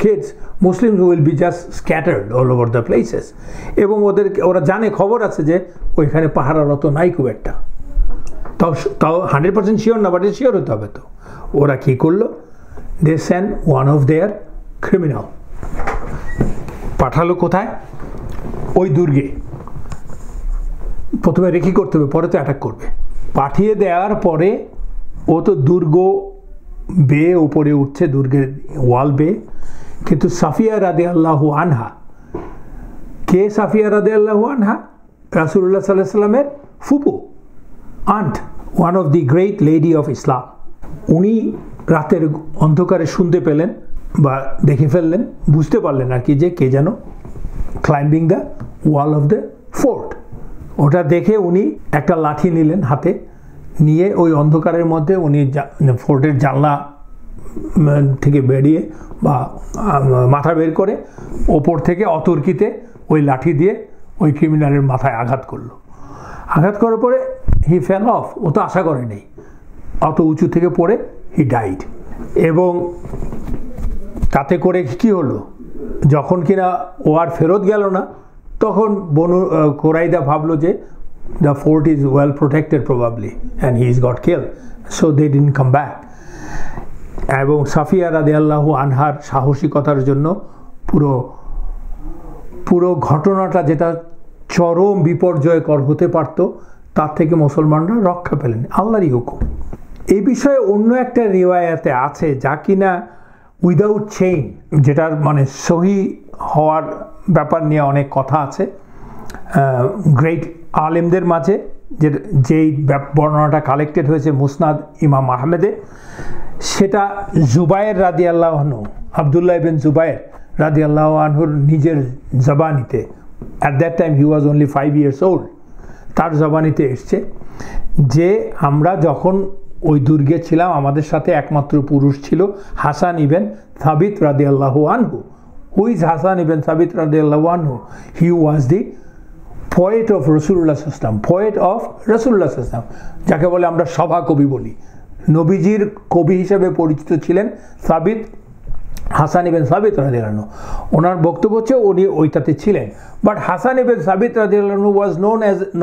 kids, Muslims will be just scattered all over the places. এবং ওরা জানে, খবর আছে যে ওইখানে পাহারারত নাই খুব একটা, তাও 100% শিওর না, বাট শিওর হতে হবে। তো ওরা কি করলো, they send one of their criminal, পাঠালো কোথায়, ওই দুর্গে। প্রথমে রেখি করতে হবে, পরে তো অ্যাটাক করবে। পাঠিয়ে দেওয়ার পরে ও তো দুর্গ বেয়ে উপরে উঠছে, দুর্গের ওয়াল বেয়ে, কিন্তু সাফিয়া রাদিয়াল্লাহু আনহা, কে সাফিয়া রাদিয়াল্লাহু আনহা? রাসূলুল্লাহ সাল্লাল্লাহু আলাইহি ওয়াসাল্লামের ফুপু, aunt, one of the great lady of Islam. উনি রাতের অন্ধকারে শুনতে পেলেন বা দেখে ফেললেন, বুঝতে পারলেন আর কি, যে কে যেন climbing the wall of the fort. ওটা দেখে উনি একটা লাঠি নিলেন হাতে, নিয়ে ওই অন্ধকারের মধ্যে উনি ফোর্টের জানলা থেকে বেরিয়ে বা মাথা বের করে ওপর থেকে অতর্কিতে ওই লাঠি দিয়ে ওই ক্রিমিনালের মাথায় আঘাত করলো। আঘাত করার পরে হি ফেল অফ, ও তো আশা করেনি, অত উঁচু থেকে পড়ে হি ডাইড। এবং তাতে করে কি হলো, যখন কিনা ও আর ফেরত গেল না, তখন বনু কুরাইদা ভাবলো যে the fort is well protected probably and he's got killed, so they didn't come back. এবং সাফিয়া রাদিয়াল্লাহু আনহার সাহসিকতার জন্য পুরো ঘটনাটা যেটা চরম বিপর্যয়কর হতে পারত, তার থেকে মুসলমানরা রক্ষা পেলেন, আল্লাহরই হুকুম। এই বিষয়ে অন্য একটা রিওয়ায়াতে আছে, যা কিনা উইদাউট চেইন, যেটার মানে সহি হওয়ার ব্যাপার নিয়ে অনেক কথা আছে গ্রেট আলেমদের মাঝে, যেই বর্ণনাটা কালেক্টেড হয়েছে মুসনাদ ইমাম আহমেদে। সেটা জুবায়ের রাদিয়াল্লাহু আনহু, আবদুল্লাহ ইবনে জুবায়ের রাদিয়াল্লাহু আনহুর নিজের জবানিতে, at that time he was only 5 years old, তার জবানিতে এসছে যে আমরা যখন ওই দুর্গে ছিলাম, আমাদের সাথে একমাত্র পুরুষ ছিল হাসান ইবেন সাবিত রাদিয়াল্লাহু আনহু। হু ইজ হাসান ইবেন সাবিত রাদিয়াল্লাহু আনহু? হি ওয়াজ দি পোয়েট অফ রাসূলুল্লাহ সাল্লাল্লাহু আলাইহি ওয়াসাল্লাম, পোয়েট অফ রাসূলুল্লাহ সাল্লাল্লাহু আলাইহি ওয়াসাল্লাম, যাকে বলে আমরা সভা কবি বলি। নবীজির কবি হিসেবে পরিচিত ছিলেন সাবিত, হাসান ইবেন সাবিত রাদিয়াল্লাহু আনহু। ওনার বক্তব্য হচ্ছে উনি ওইটাতে ছিলেন, বাট হাসান ইবেন সাবিত রাদিয়াল্লাহু আনহু ওয়াজ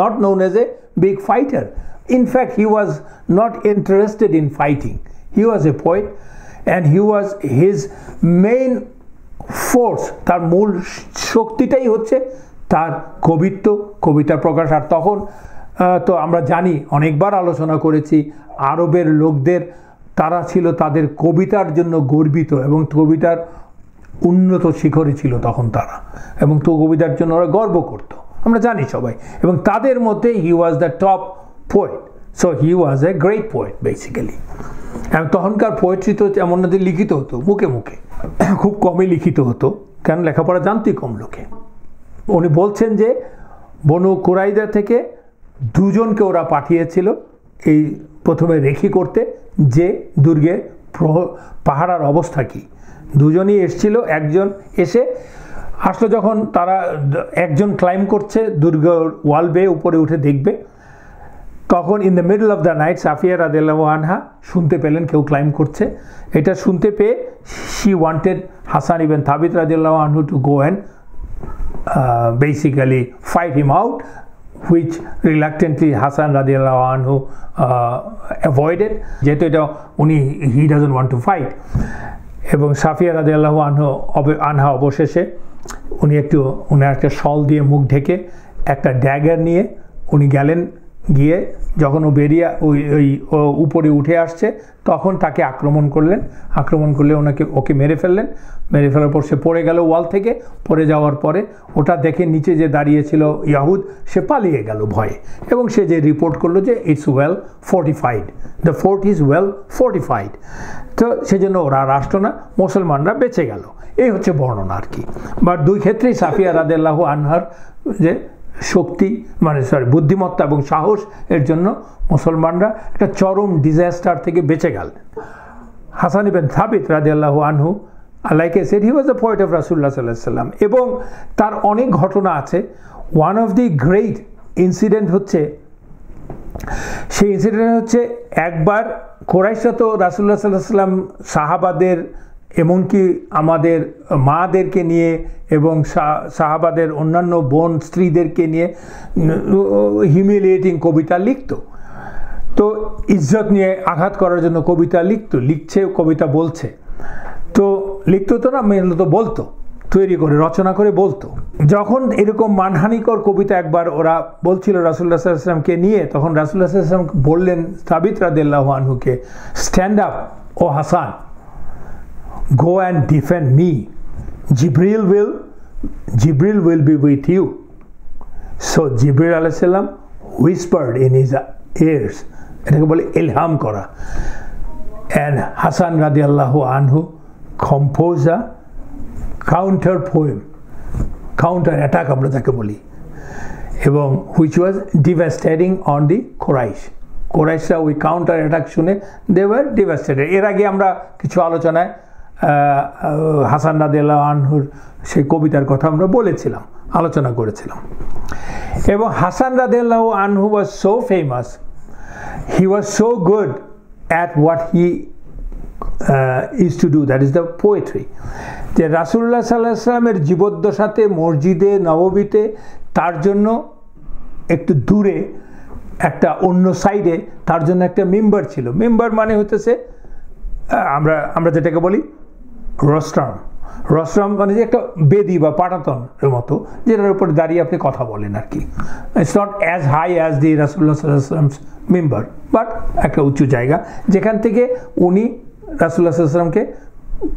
not known as a big fighter. In fact, he was not interested in fighting. He was a poet and his main force, তার মূল শক্তিটাই হচ্ছে তার কবিত্ব, কবিতা প্রকাশ। আর তখন তো আমরা জানি, অনেকবার আলোচনা করেছি, আরবের লোকদের তারা ছিল তাদের কবিতার জন্য গর্বিত এবং কবিতার উন্নত শিখরে ছিল তখন তারা, এবং তো কবিতার জন্য ওরা গর্ব করত, আমরা জানি সবাই। এবং তাদের মধ্যে he was the top poet, so he was a great poet basically. এবং তখনকার পোয়েট্রি তো এমন না যে লিখিত হতো মুখে মুখে, খুব কমই লিখিত হতো, কারণ লেখাপড়া জানতেই কম লোকে। উনি বলছেন যে বনু কুরাইদা থেকে দুজনকে ওরা পাঠিয়েছিল এই প্রথমে রেখি করতে, যে দুর্গে পাহারার অবস্থা কি। দুজনই এসছিল, একজন এসে আসলে যখন তারা একজন ক্লাইম্ব করছে দুর্গের ওয়াল বেয়ে উপরে উঠে দেখবে, তখন in the middle of the night Safia রাদিয়াল্লাহু আনহা শুনতে পেলেন কেউ ক্লাইম্ব করছে। এটা শুনতে পেয়ে she wanted Hasan ibn Sabit রাদিয়াল্লাহু আনহু to go and basically fight him out, which reluctantly Hassan radiallahu anhu avoided, যেহেতু এটা উনি he doesn't want to fight। এবং সাফিয়া রাদিয়াল্লাহু আনহা অবশেষে উনি একটা শল দিয়ে মুখ ঢেকে একটা ড্যাগার নিয়ে উনি গেলেন, গিয়ে যখন ও বেরিয়ে ওই উপরে উঠে আসছে তখন তাকে আক্রমণ করলে ওকে মেরে ফেলার পর সে পড়ে গেল ওয়াল থেকে। পড়ে যাওয়ার পরে ওটা দেখে নিচে যে দাঁড়িয়েছিল ইয়াহুদ, সে পালিয়ে গেল ভয়ে, এবং সে যে রিপোর্ট করলো যে it's well fortified, the fort is well fortified. তো সেজন্য ওরা আর আসতো না, মুসলমানরা বেঁচে গেল। এই হচ্ছে বর্ণনা আর কি। বাট দুই ক্ষেত্রেই সাফিয়া রাদিয়াল্লাহু আনহার যে শক্তি বুদ্ধিমত্তা এবং সাহস এর জন্য মুসলমানরা একটা চরম ডিজাস্টার থেকে বেঁচে গেল। হাসান ইবনে সাবিত রাদিয়াল্লাহু আনহু, like I said, he was the poet of রাসূলুল্লাহ সাল্লাল্লাহু আলাইহি ওয়াসাল্লাম, এবং তার অনেক ঘটনা আছে। One of the great incident হচ্ছে, সেই ইনসিডেন্ট হচ্ছে একবার কুরাইশরা তো রাসূলুল্লাহ সাল্লাল্লাহু আলাইহি ওয়াসাল্লাম সাহাবাদের, এমনকি আমাদের মাদেরকে নিয়ে এবং সাহাবাদের অন্যান্য বোন স্ত্রীদেরকে নিয়ে হিউমিলিয়েটিং কবিতা লিখত। তো ইজ্জত নিয়ে আঘাত করার জন্য কবিতা লিখছে, কবিতা বলছে। তো লিখতো তো না, মেনলি তো বলতো, তৈরি করে রচনা করে বলতো। যখন এরকম মানহানিকর কবিতা একবার ওরা বলছিল রাসূলুল্লাহ সাল্লাল্লাহু আলাইহি ওয়াসাল্লামকে নিয়ে, তখন রাসূলুল্লাহ সাল্লাল্লাহু আলাইহি ওয়াসাল্লাম বললেন সাবিত রাদিয়াল্লাহু আনহুকে, stand up O Hassan, go and defend me. Jibril will be with you. So Jibril alayhi salam whispered in his ears, এটাকে বলে ইলহাম করা। And Hassan radiallahu anhu composed a counter poem, counter attack আমরা যাকে বলি, এবং which was devastating on the Qurayshরা ওই counter attack শুনে they were devastated। এর আগে আমরা কিছু আলোচনায় হাসান রাদিয়াল্লাহু আনহুর সেই কবিতার কথা আমরা আলোচনা করেছিলাম। এবং হাসান রাদিয়াল্লাহু আনহু was so famous, he was so good at what he used to do, that is the poetry, যে রাসূলুল্লাহ সাল্লাল্লাহু আলাইহি ওয়াসাল্লামের জীবদ্দশাতে মসজিদে নববীতে তার জন্য একটু দূরে একটা অন্য সাইডে তার জন্য একটা মেম্বার ছিল। মেম্বার মানে হতেছে আমরা যেটাকে বলি রস্ট্রাম, মানে যে একটা বেদি বা পাটাতনের মতো, যেটার উপর দাঁড়িয়ে আপনি কথা বলেন আর কি। It's not as high as the রাসূলুল্লাহ সাল্লাল্লাহু আলাইহি ওয়াসাল্লামস মেম্বার, বাট একটা উঁচু জায়গা, যেখান থেকে উনি রাসূলুল্লাহ সাল্লাল্লাহু আলাইহি ওয়াসাল্লামকে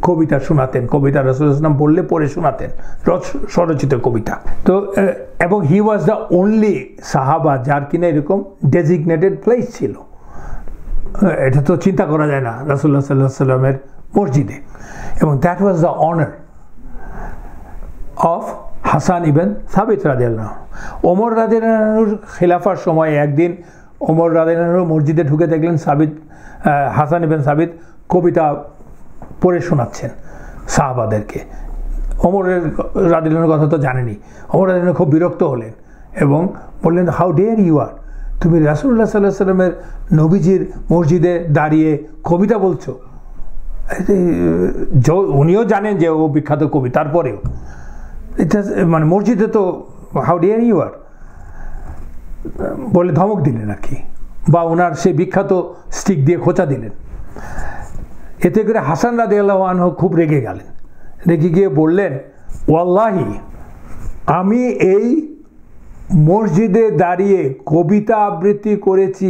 কবিতা শোনাতেন, কবিতা রাসূলুল্লাহ সাল্লাল্লাহু আলাইহি ওয়াসাল্লাম বললে পড়ে শোনাতেন, স্বরচিত কবিতা। তো এবং হি ওয়াজ দ্য অনলি সাহাবা যার কিনা এরকম ডেজিগনেটেড প্লেস ছিল। এটা তো চিন্তা করা যায় না রাসূলুল্লাহ সাল্লাল্লাহু আলাইহি ওয়াসাল্লামের মসজিদে। এবং that was the honour of Hasan ibn Sabit রাদিয়াল্লাহু আনহু। ওমর রাদিয়াল্লাহু আনহুর খিলাফার সময় একদিন ওমর রাদিয়াল্লাহু আনহু মসজিদে ঢুকে দেখলেন হাসান ইবনে সাবিত কবিতা পড়ে শোনাচ্ছেন সাহাবাদেরকে। ওমর রাদিয়াল্লাহু আনহুর কথা তো জানেনি। ওমর রাদিয়াল্লাহু আনহু খুব বিরক্ত হলেন এবং বললেন, হাউ ডেয়ার ইউ আর, তুমি রাসূলুল্লাহ সাল্লাল্লাহু আলাইহি ওয়াসাল্লামের নবীজির মসজিদে দাঁড়িয়ে কবিতা বলছো। উনিও জানেন যে ও বিখ্যাত কবি, তারপরেও এটা মানে মসজিদে তো হাউ ডেয়ার ইউ আর বলে ধমক দিলেন আর কি, বা ওনার সেই বিখ্যাত স্টিক দিয়ে খোঁচা দিলেন। এতে করে হাসান রাদিয়াল্লাহু আনহু খুব রেগে গেলেন। রেগে গিয়ে বললেন, ওয়াল্লাহি, আমি এই মসজিদে দাঁড়িয়ে কবিতা আবৃত্তি করেছি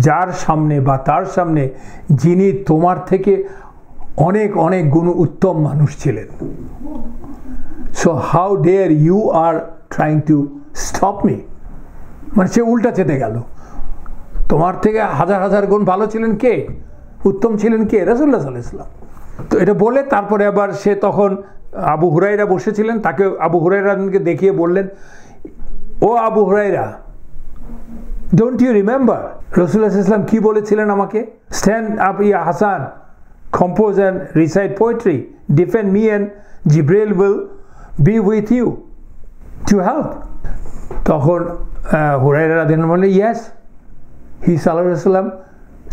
যার সামনে বা তার সামনে যিনি তোমার থেকে অনেক অনেক গুণ উত্তম মানুষ ছিলেন। So how dare you are trying to stop me, মানে সে উল্টা চেতে গেল। তোমার থেকে হাজার হাজার গুণ ভালো ছিলেন কে, উত্তম ছিলেন কে? রাসূলুল্লাহ সাল্লাল্লাহু আলাইহি ওয়াসাল্লাম। তো এটা বলে তারপরে আবার সে তখন আবু হুরায়রা বসেছিলেন, তাকে আবু হুরায়রাকে দেখিয়ে বললেন, oh Abu Hurairah, don't you remember রাসূলুল্লাহ সাল্লাল্লাহু আলাইহি ওয়াসাল্লাম কি বলেছিলেন আমাকে? স্ট্যান্ড আপ ইয়া Hasan, compose and recite poetry. Defend me and Jibril will be with you to help. তখন হুরায়রা রাদিয়াল্লাহু আনহু বললেন, yes, he সাল্লাল্লাহু আলাইহি ওয়াসাল্লাম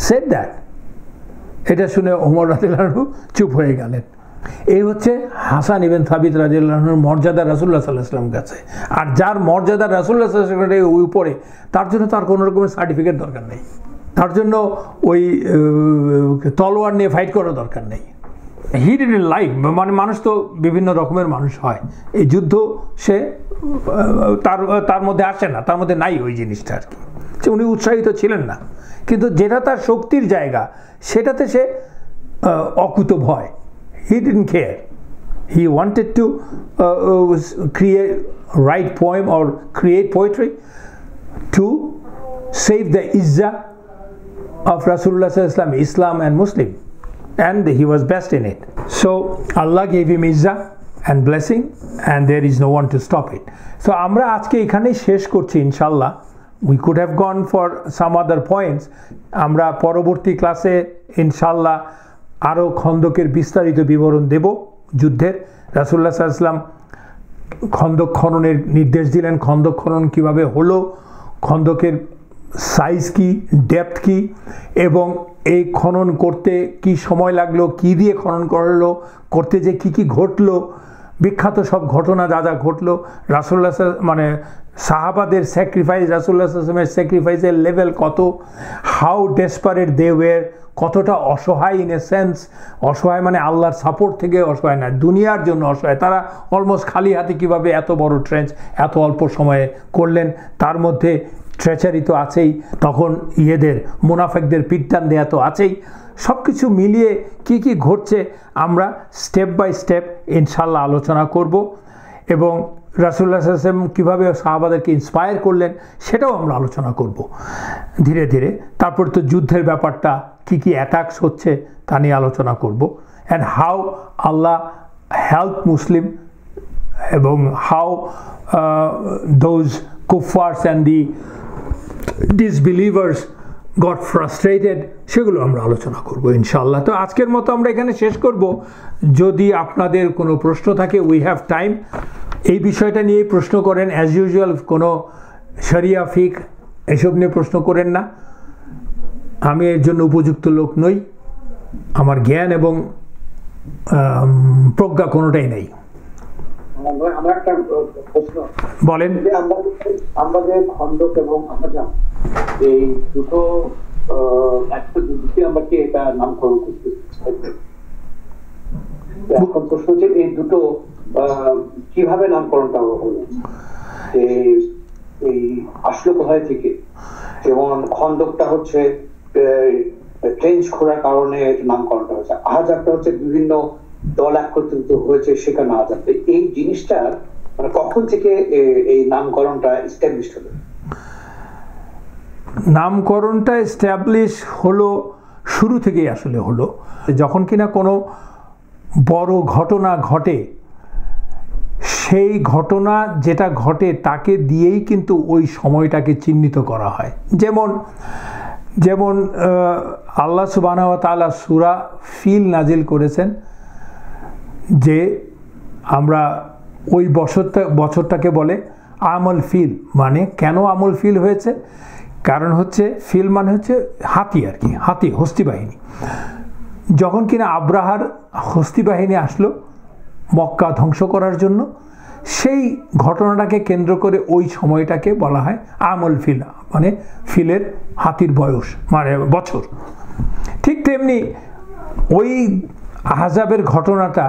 said that. এটা শুনে ওমর রাদিয়াল্লাহু আনহু চুপ হয়ে গেলেন। এই হচ্ছে হাসান ইবনে সাবিত রাদিয়াল্লাহু আনহুর মর্যাদা রাসূলুল্লাহ সাল্লাল্লাহু আলাইহি ওয়াসাল্লামের কাছে। আর যার মর্যাদা রাসূলুল্লাহ সাল্লাল্লাহু আলাইহি ওয়াসাল্লামের উপরে, তার জন্য তার কোনো রকমের সার্টিফিকেট দরকার নেই, তার জন্য ওই তলোয়ার নিয়ে ফাইট করার দরকার নেই। হি ডিডন্ট লাইক, মানে মানুষ তো বিভিন্ন রকমের মানুষ হয়, এই যুদ্ধ সে তার মধ্যে আসে না, তার মধ্যে নাই ওই জিনিসটা আর কি, উনি উৎসাহিত ছিলেন না। কিন্তু যেটা তার শক্তির জায়গা সেটাতে সে অকুত ভয়। He didn't care. He wanted to write poem or create poetry to save the izzah of Rasulullah sallallahu alaihi wasallam, Islam and Muslim, and he was best in it. So Allah gave him izzah and blessing, and there is no one to stop it. So আমরা আজকে এখানেই শেষ করছি ইনশাআল্লাহ। We could have gone for some other points. আমরা পরবর্তী ক্লাসে ইনশাআল্লাহ আরও খন্দকের বিস্তারিত বিবরণ দেব যুদ্ধের। রাসূলুল্লাহ সাল্লাল্লাহু আলাইহি ওয়াসাল্লাম খন্দক খননের নির্দেশ দিলেন, খন্দক খনন কীভাবে হলো, খন্দকের সাইজ কি, ডেপথ কি, এবং এই খনন করতে কি সময় লাগলো, কি দিয়ে খনন করলো, করতে যে কি কি ঘটলো, বিখ্যাত সব ঘটনা যা যা ঘটলো, রাসূলুল্লাহ মানে সাহাবাদের স্যাক্রিফাইস, রাসূলুল্লাহ সাল্লাল্লাহু আলাইহি ওয়াসাল্লামের স্যাক্রিফাইসের লেভেল কত, হাউ ডেসপারেট দে ওয়্যার, কতটা অসহায় ইন এ সেন্স, অসহায় মানে আল্লাহর সাপোর্ট থেকে অসহায় না, দুনিয়ার জন্য অসহায়, তারা অলমোস্ট খালি হাতে কীভাবে এত বড় ট্রেঞ্চ এত অল্প সময়ে করলেন, তার মধ্যে ট্রেচারি তো আছেই, তখন ইয়েদের মুনাফিকদের পিটটান দেয়া তো আছেই, সব কিছু মিলিয়ে কি কি ঘটছে আমরা স্টেপ বাই স্টেপ ইনশাল্লাহ আলোচনা করব। এবং রাসূলুল্লাহ সাল্লাল্লাহু আলাইহি ওয়াসাল্লাম কীভাবে সাহাবাদেরকে ইন্সপায়ার করলেন সেটাও আমরা আলোচনা করব ধীরে ধীরে। তারপর তো যুদ্ধের ব্যাপারটা, কি কি অ্যাটাকস হচ্ছে তা নিয়ে আলোচনা করব, and how Allah help Muslim, এবং how those kuffars and the disbelievers got frustrated, সেগুলো আমরা আলোচনা করব ইনশাআল্লাহ। তো আজকের মতো আমরা এখানে শেষ করব। যদি আপনাদের কোনো প্রশ্ন থাকে, উই হ্যাভ টাইম, এই বিষয়টা নিয়েই প্রশ্ন করেন। অ্যাজ ইউজুয়াল কোনো শরিয়া ফিক এসব নিয়ে প্রশ্ন করেন না, আমি এর জন্য উপযুক্ত লোক নই, আমার জ্ঞান এবং প্রজ্ঞা কোনোটাই নেই। আমার একটা প্রশ্ন, বলেন। আমরা যে খন্দক এবং আহজাব এই দুটো একটা যুদ্ধকে আমরা কি এটা নামকরণ করতেছি, এখন প্রশ্ন হচ্ছে এই দুটো কিভাবে নামকরণটা হলো, এই আসলো কোথায় থেকে? যেমন খন্দকটা হচ্ছে ট্রেঞ্চ খোঁড়ার কারণে নামকরণটা হয়েছে, আহজাবটা হচ্ছে বিভিন্ন দল একত্রিত হয়েছে সেখানে আহজাব। এই জিনিসটা মানে কখন থেকে এই নামকরণটা এস্টাবলিশ হলো? নামকরণটা এস্টাবলিশ হলো শুরু থেকেই আসলে হলো, যখন কিনা কোনো বড় ঘটনা ঘটে, সেই ঘটনা যেটা ঘটে তাকে দিয়েই কিন্তু ওই সময়টাকে চিহ্নিত করা হয়। যেমন আল্লাহ সুবহানাহু ওয়া তাআলা সূরা ফিল নাজিল করেছেন, যে আমরা ওই বছরটাকে বলে আমল ফিল। মানে কেন আমল ফিল হয়েছে? কারণ হচ্ছে ফিল মানে হচ্ছে হাতি আর কি, হাতি, হস্তি বাহিনী। যখন কিনা আব্রাহার হস্তি বাহিনী আসলো মক্কা ধ্বংস করার জন্য, সেই ঘটনাটাকে কেন্দ্র করে ওই সময়টাকে বলা হয় আমল ফিল, মানে ফিলের হাতির বয়স মানে বছর। ঠিক তেমনি ওই আহজাবের ঘটনাটা,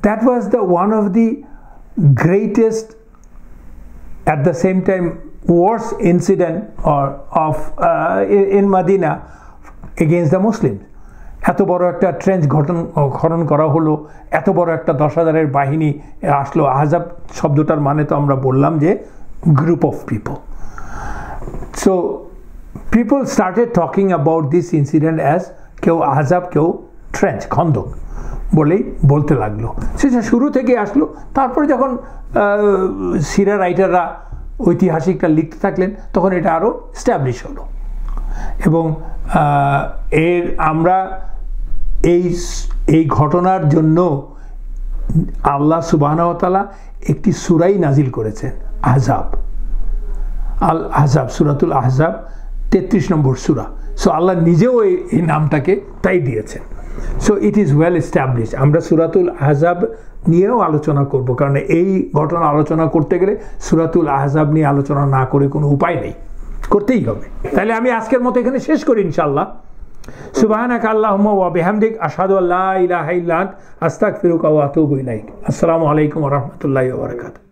that was the one of the greatest, at the same time worst incident in Medina against the Muslims. এত বড় একটা ট্রেঞ্চ খনন করা হলো, এত বড় একটা 10,000-এর বাহিনী আসলো। আহজাব শব্দটার মানে তো আমরা বললাম যে group of people. So people started talking about this incident as কেউ আহজাব, কেউ ট্রেঞ্চ, খন্দক বলেই বলতে লাগলো। সেটা শুরু থেকে আসলো। তারপরে যখন সিরা রাইটাররা, ঐতিহাসিকরা লিখতে থাকলেন, তখন এটা আরও স্ট্যাবলিশ হলো। এবং এর আমরা এই ঘটনার জন্য আল্লাহ সুবহানাহু ওয়া তাআলা একটি সূরাই নাজিল করেছেন, আহজাব, আল আহজাব, সূরাতুল আহজাব 33 নম্বর সূরা। সো আল্লাহ নিজেও এই নামটাকে তাই দিয়েছেন। So it is well established. আমরা সূরাতুল আহজাব নিয়েও আলোচনা করব, কারণ এই ঘটনা আলোচনা করতে গেলে সূরাতুল আহজাব নিয়ে আলোচনা না করে কোনো উপায় নেই, করতেই হবে। তাহলে আমি আজকের মতো এখানে শেষ করি ইনশাআল্লাহ। সুবহানাকা আল্লাহুম্মা ওয়া বিহামদিক আশহাদু আল্লা ইলাহা ইল্লা আনতা আস্তাগফিরুকা ওয়া আতুবু ইলাইক। আসসালামু আলাইকুম ওয়া রাহমাতুল্লাহি ওয়া বারাকাতুহু।